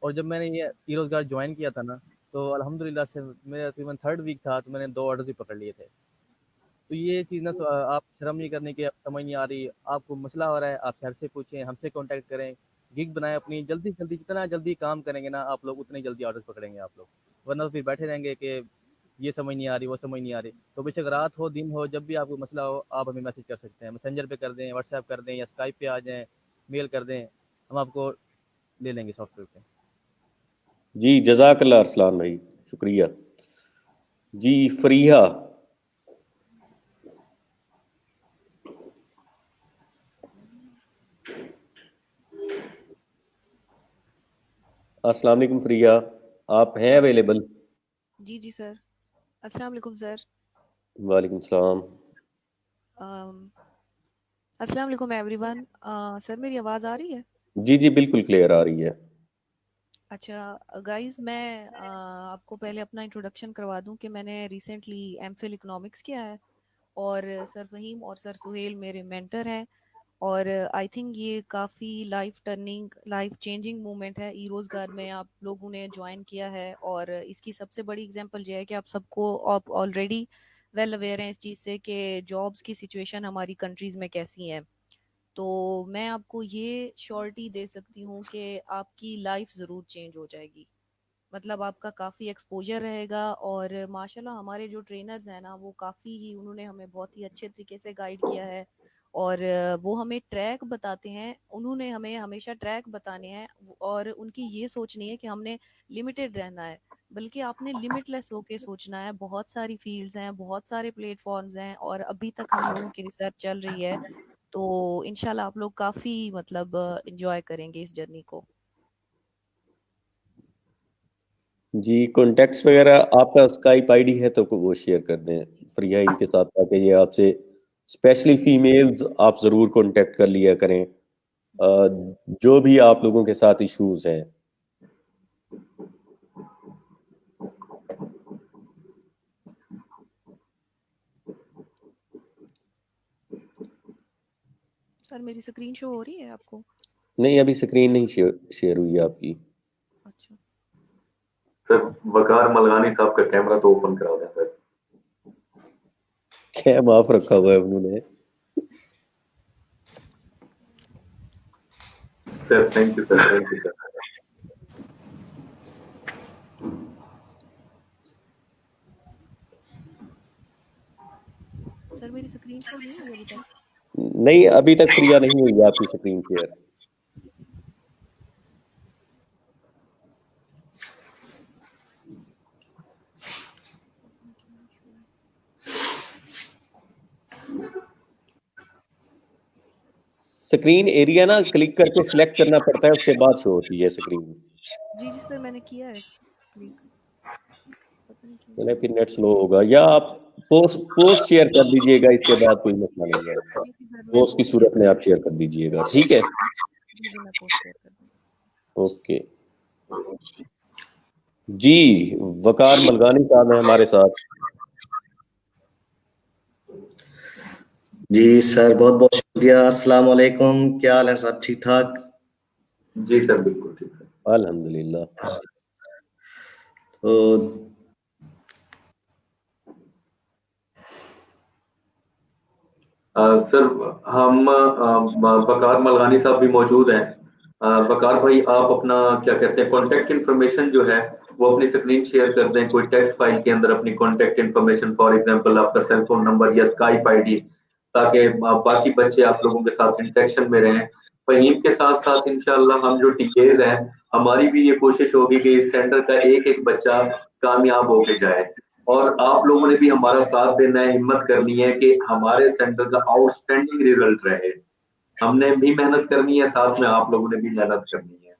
और जब मैंने ये ई रोज़गार ज्वाइन किया था ना, तो अल्हम्दुलिल्लाह से मेरा तकरीबन थर्ड वीक था, तो मैंने 2 ऑर्डर्स भी पकड़ लिए थे। तो ये चीज़ ना, आप शर्म नहीं करने की, आप समझ नहीं आ रही, आपको मसला हो रहा है, आप सर से पूछें, हमसे कॉन्टैक्ट करें, गिग बनाएँ अपनी, जल्दी से जल्दी, जितना जल्दी काम करेंगे ना आप लोग, उतनी जल्दी ऑर्डर्स पकड़ेंगे आप लोग। वरना तो फिर बैठे रहेंगे कि ये समझ नहीं आ रही, वो समझ नहीं आ रही। तो बेशक रात हो, दिन हो, जब भी आपको मसला हो, आप हमें मैसेज कर सकते हैं। मैसेंजर पे कर दें, व्हाट्सएप कर दें, या स्काइप पे आ जाएँ, मेल कर दें, हम आपको ले लेंगे सॉफ्टवेयर पे। जी जजाकल्ला अरसलान भाई, शुक्रिया। जी फरीहा, अस्सलाम वालेकुम फरीहा, आप हैं अवेलेबल? जी, जी सर। अस्सलाम वालेकुम सर। वालेकुम सलाम। अम, अस्सलाम वालेकुम एवरीवन। सर मेरी आवाज़ आ रही है? जी जी बिल्कुल क्लियर आ रही है। अच्छा गाइस, मैं आपको पहले अपना इंट्रोडक्शन करवा दूं कि मैंने रिसेंटली एमफिल इकोनॉमिक्स किया है और सर फहीम और सर सुहेल मेरे मेंटर हैं। और आई थिंक ये काफ़ी life turning life changing moment है ई रोज़गार में आप लोगों ने ज्वाइन किया है। और इसकी सबसे बड़ी एग्जांपल ये है कि आप सबको आप ऑलरेडी वेल अवेयर हैं इस चीज़ से कि जॉब्स की सिचुएशन हमारी कंट्रीज़ में कैसी है। तो मैं आपको ये श्योरिटी दे सकती हूँ कि आपकी लाइफ ज़रूर चेंज हो जाएगी। मतलब आपका काफ़ी एक्सपोजर रहेगा। और माशाल्लाह हमारे जो ट्रेनर्स हैं ना, वो काफ़ी ही उन्होंने हमें बहुत ही अच्छे तरीके से गाइड किया है। और वो हमें ट्रैक बताते हैं, उन्होंने हमें हमेशा ट्रैक बताने हैं। और उनकी ये सोच नहीं है कि हमने लिमिटेड रहना है, बल्कि आपने लिमिटलेस होके सोचना है। बहुत सारी फील्ड्स हैं, बहुत सारे प्लेटफॉर्म्स हैं, और अभी तक हम लोगों की रिसर्च चल रही है। तो इंशाल्लाह आप लोग काफ़ी मतलब इंजॉय करेंगे इस जर्नी को। जी, कॉन्टेक्ट्स वगैरह आपका स्काइप आईडी है तो वो शेयर कर दें फ्रिया इनके साथ, ताकि ये आपसे स्पेशली फीमेल्स आप जरूर कांटेक्ट कर लिया करें जो भी आप लोगों के साथ इश्यूज हैं। सर मेरी स्क्रीन शो हो रही है आपको? नहीं, अभी स्क्रीन नहीं शेयर हुई है आपकी। अच्छा, सर वकार मलगानी साहब का कैमरा तो ओपन करा दें सर। कैम ऑफ रखा हुआ है उन्होंने। Sir thank you sir, thank you sir. Sir मेरी स्क्रीन शो नहीं हुई अभी तक? नहीं, अभी तक प्रिया नहीं हुई है आपकी स्क्रीन शेयर। स्क्रीन एरिया ना क्लिक करके सिलेक्ट करना पड़ता है, उसके बाद शो होती है स्क्रीन। जी जी सर, मैंने किया है क्लिक, पता नहीं क्यों चले नहीं फिर नेट स्लो होगा, या आप पोस्ट पोस्ट शेयर कर दीजिएगा, इसके बाद कोई मसला नहीं है है। आपका। जी जी सर, मैं पोस्ट की पोस्ट शेयर सूरत में आप शेयर कर दीजिएगा, ठीक है। जी जी मैं पोस्ट शेयर कर दूँ। ओके जी, वकार मलगानी साहब हैं हमारे साथ। जी सर, बहुत बहुत शुक्रिया। अस्सलाम वालेकुम, क्या हाल है सब? ठीक ठाक? जी सर बिल्कुल ठीक है। अल्हम्दुलिल्लाह। तो सर हम वकार मलगानी साहब भी मौजूद हैं। वकार भाई आप अपना क्या कहते हैं कॉन्टेक्ट इन्फॉर्मेशन जो है वो अपनी स्क्रीन शेयर कर दें, कोई टेक्स्ट फाइल के अंदर अपनी कॉन्टेक्ट इन्फॉर्मेशन, फॉर एग्जांपल आपका सेल फोन नंबर या स्काइप आईडी, ताकि बाकी बच्चे आप लोगों के साथ इंटरेक्शन में रहें। फहीम के साथ साथ इंशाल्लाह हम जो टीएज हैं, हमारी भी ये कोशिश होगी कि इस सेंटर का एक एक बच्चा कामयाब होके जाए। और आप लोगों ने भी हमारा साथ देना है, हिम्मत करनी है कि हमारे सेंटर का आउटस्टैंडिंग रिजल्ट रहे। हमने भी मेहनत करनी है, साथ में आप लोगों ने भी मेहनत करनी है।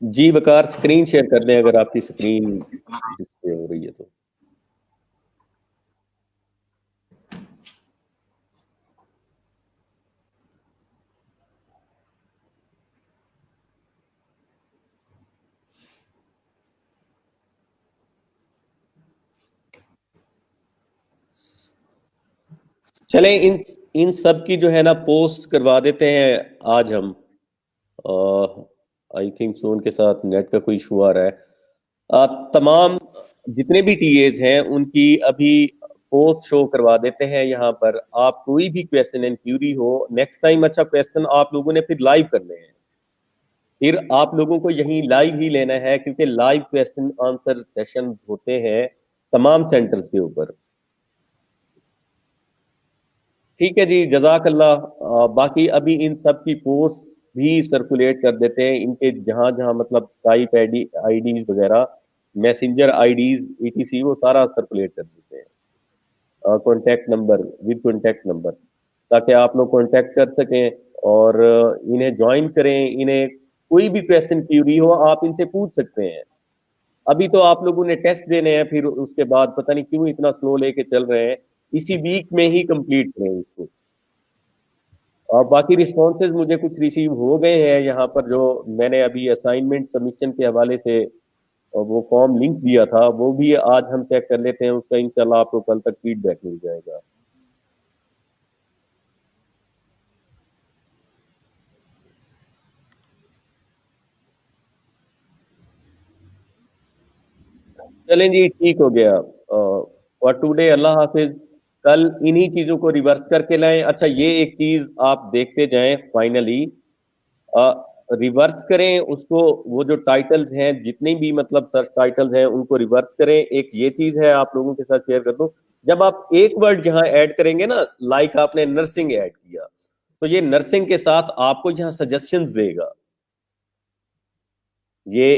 जी वकार, स्क्रीन शेयर कर दें अगर आपकी स्क्रीन डिस्प्ले हो रही है तो। चलें, इन इन सब की जो है ना पोस्ट करवा देते हैं आज हम। आई थिंक सो उनके साथ नेट का कोई इशू आ रहा है। तमाम जितने भी टीएज हैं उनकी अभी पोस्ट शो करवा देते हैं यहाँ पर। आप कोई भी क्वेश्चन एंड क्यूरी हो नेक्स्ट टाइम, अच्छा क्वेश्चन आप लोगों ने फिर लाइव करने हैं, फिर आप लोगों को यहीं लाइव ही लेना है, क्योंकि लाइव क्वेश्चन आंसर सेशन होते हैं तमाम सेंटर्स के ऊपर। ठीक है जी, जजाकल्ला। बाकी अभी इन सब की पोस्ट भी सर्कुलेट कर देते हैं, इनके जहां जहां मतलब स्काइप आईडीज वगैरह, मैसेंजर आईडीज ईटीसी, वो सारा सर्कुलेट कर देते हैं contact number with contact number, ताकि आप लोग कॉन्टैक्ट कर सकें और इन्हें ज्वाइन करें। इन्हें कोई भी क्वेश्चन क्यूरी हो आप इनसे पूछ सकते हैं। अभी तो आप लोगों ने टेस्ट देने हैं, फिर उसके बाद पता नहीं क्यों इतना स्लो लेके चल रहे हैं। इसी वीक में ही कंप्लीट करें इसको। और बाकी रिस्पॉन्सेज मुझे कुछ रिसीव हो गए हैं यहाँ पर, जो मैंने अभी असाइनमेंट सबमिशन के हवाले से वो फॉर्म लिंक दिया था, वो भी आज हम चेक कर लेते हैं, उसका इंशाल्लाह आपको कल तक फीडबैक मिल जाएगा। चलें जी, ठीक हो गया फॉर टुडे। अल्लाह हाफिज। कल इन्हीं चीजों को रिवर्स करके लाएं। अच्छा, ये एक चीज आप देखते जाएं, फाइनली रिवर्स करें उसको, वो जो टाइटल्स हैं जितने भी मतलब सर्च टाइटल्स हैं उनको रिवर्स करें। एक ये चीज है आप लोगों के साथ शेयर कर दूं, जब आप एक वर्ड जहां ऐड करेंगे ना, लाइक आपने नर्सिंग ऐड किया, तो ये नर्सिंग के साथ आपको यहां सजेशंस देगा। ये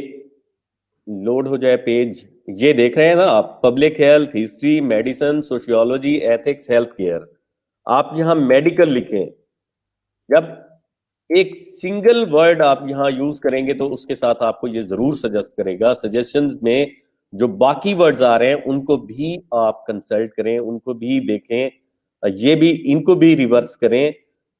लोड हो जाए पेज, ये देख रहे हैं ना आप, public health, history, medicine, sociology, ethics, health care. आप यहां मेडिकल लिखें, जब एक सिंगल वर्ड आप यहां यूज करेंगे तो उसके साथ आपको ये जरूर सजेस्ट करेगा। सजेशंस में जो बाकी वर्ड्स आ रहे हैं उनको भी आप कंसल्ट करें, उनको भी देखें, ये भी, इनको भी रिवर्स करें,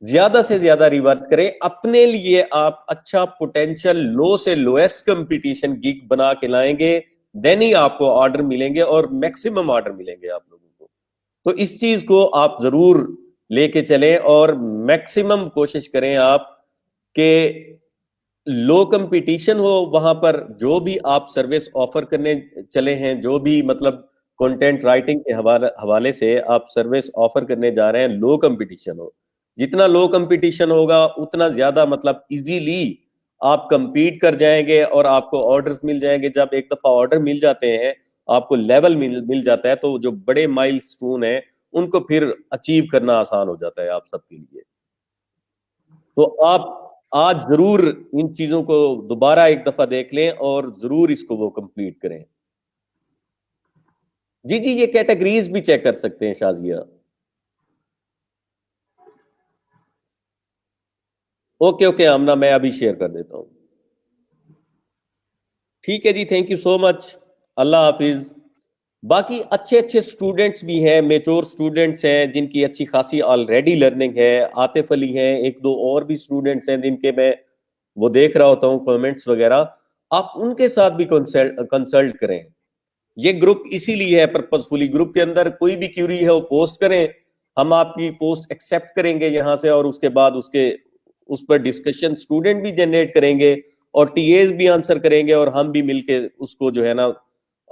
ज्यादा से ज्यादा रिवर्स करें। अपने लिए आप अच्छा पोटेंशियल लो से लोएस्ट कंपटीशन गिग बना के लाएंगे, देन ही आपको ऑर्डर मिलेंगे और मैक्सिमम ऑर्डर मिलेंगे आप लोगों को। तो इस चीज को आप जरूर लेके चलें और मैक्सिमम कोशिश करें आप कि लो कंपटीशन हो वहां पर। जो भी आप सर्विस ऑफर करने चले हैं, जो भी मतलब कंटेंट राइटिंग के हवाले से आप सर्विस ऑफर करने जा रहे हैं, लो कंपटीशन हो। जितना लो कंपटीशन होगा उतना ज्यादा मतलब इजीली आप कंपीट कर जाएंगे और आपको ऑर्डर्स मिल जाएंगे। जब एक दफा ऑर्डर मिल जाते हैं, आपको लेवल मिल जाता है, तो जो बड़े माइलस्टोन है उनको फिर अचीव करना आसान हो जाता है आप सबके लिए। तो आप आज जरूर इन चीजों को दोबारा एक दफा देख लें और जरूर इसको वो कंप्लीट करें। जी जी, ये कैटेगरीज भी चेक कर सकते हैं शाजिया। ओके ओके आमना, मैं अभी शेयर कर देता हूं। ठीक है जी, थैंक यू सो मच। अल्लाह हाफिज। बाकी अच्छे अच्छे स्टूडेंट्स भी हैं, मेच्योर स्टूडेंट्स हैं जिनकी अच्छी खासी ऑलरेडी लर्निंग है। आतिफ अली हैं, एक दो और भी स्टूडेंट्स हैं जिनके मैं वो देख रहा होता हूँ कमेंट्स वगैरह। आप उनके साथ भी कंसल्ट करें। ये ग्रुप इसीलिए है पर्पसफुली। ग्रुप के अंदर कोई भी क्यूरी है वो पोस्ट करें, हम आपकी पोस्ट एक्सेप्ट करेंगे यहां से, और उसके बाद उस पर डिस्कशन स्टूडेंट भी जनरेट करेंगे और टीएस भी आंसर करेंगे, और हम भी मिलके उसको जो है ना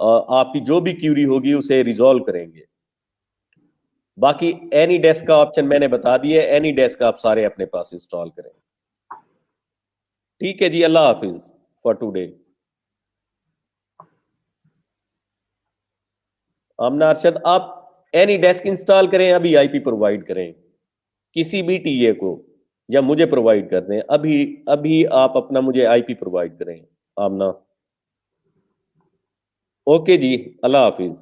आपकी जो भी क्यूरी होगी उसे रिजॉल्व करेंगे। बाकी एनी डेस्क का ऑप्शन मैंने बता दिया, एनी डेस्क आप सारे अपने पास इंस्टॉल करें। ठीक है जी, अल्लाह हाफिज फॉर टुडे। आमना अरशद, आप एनी डेस्क इंस्टॉल करें, अभी आईपी प्रोवाइड करें किसी भी टीए को, या मुझे प्रोवाइड कर दें। अभी अभी आप अपना मुझे आईपी प्रोवाइड करें आमना। ओके जी, अल्लाह हाफिज।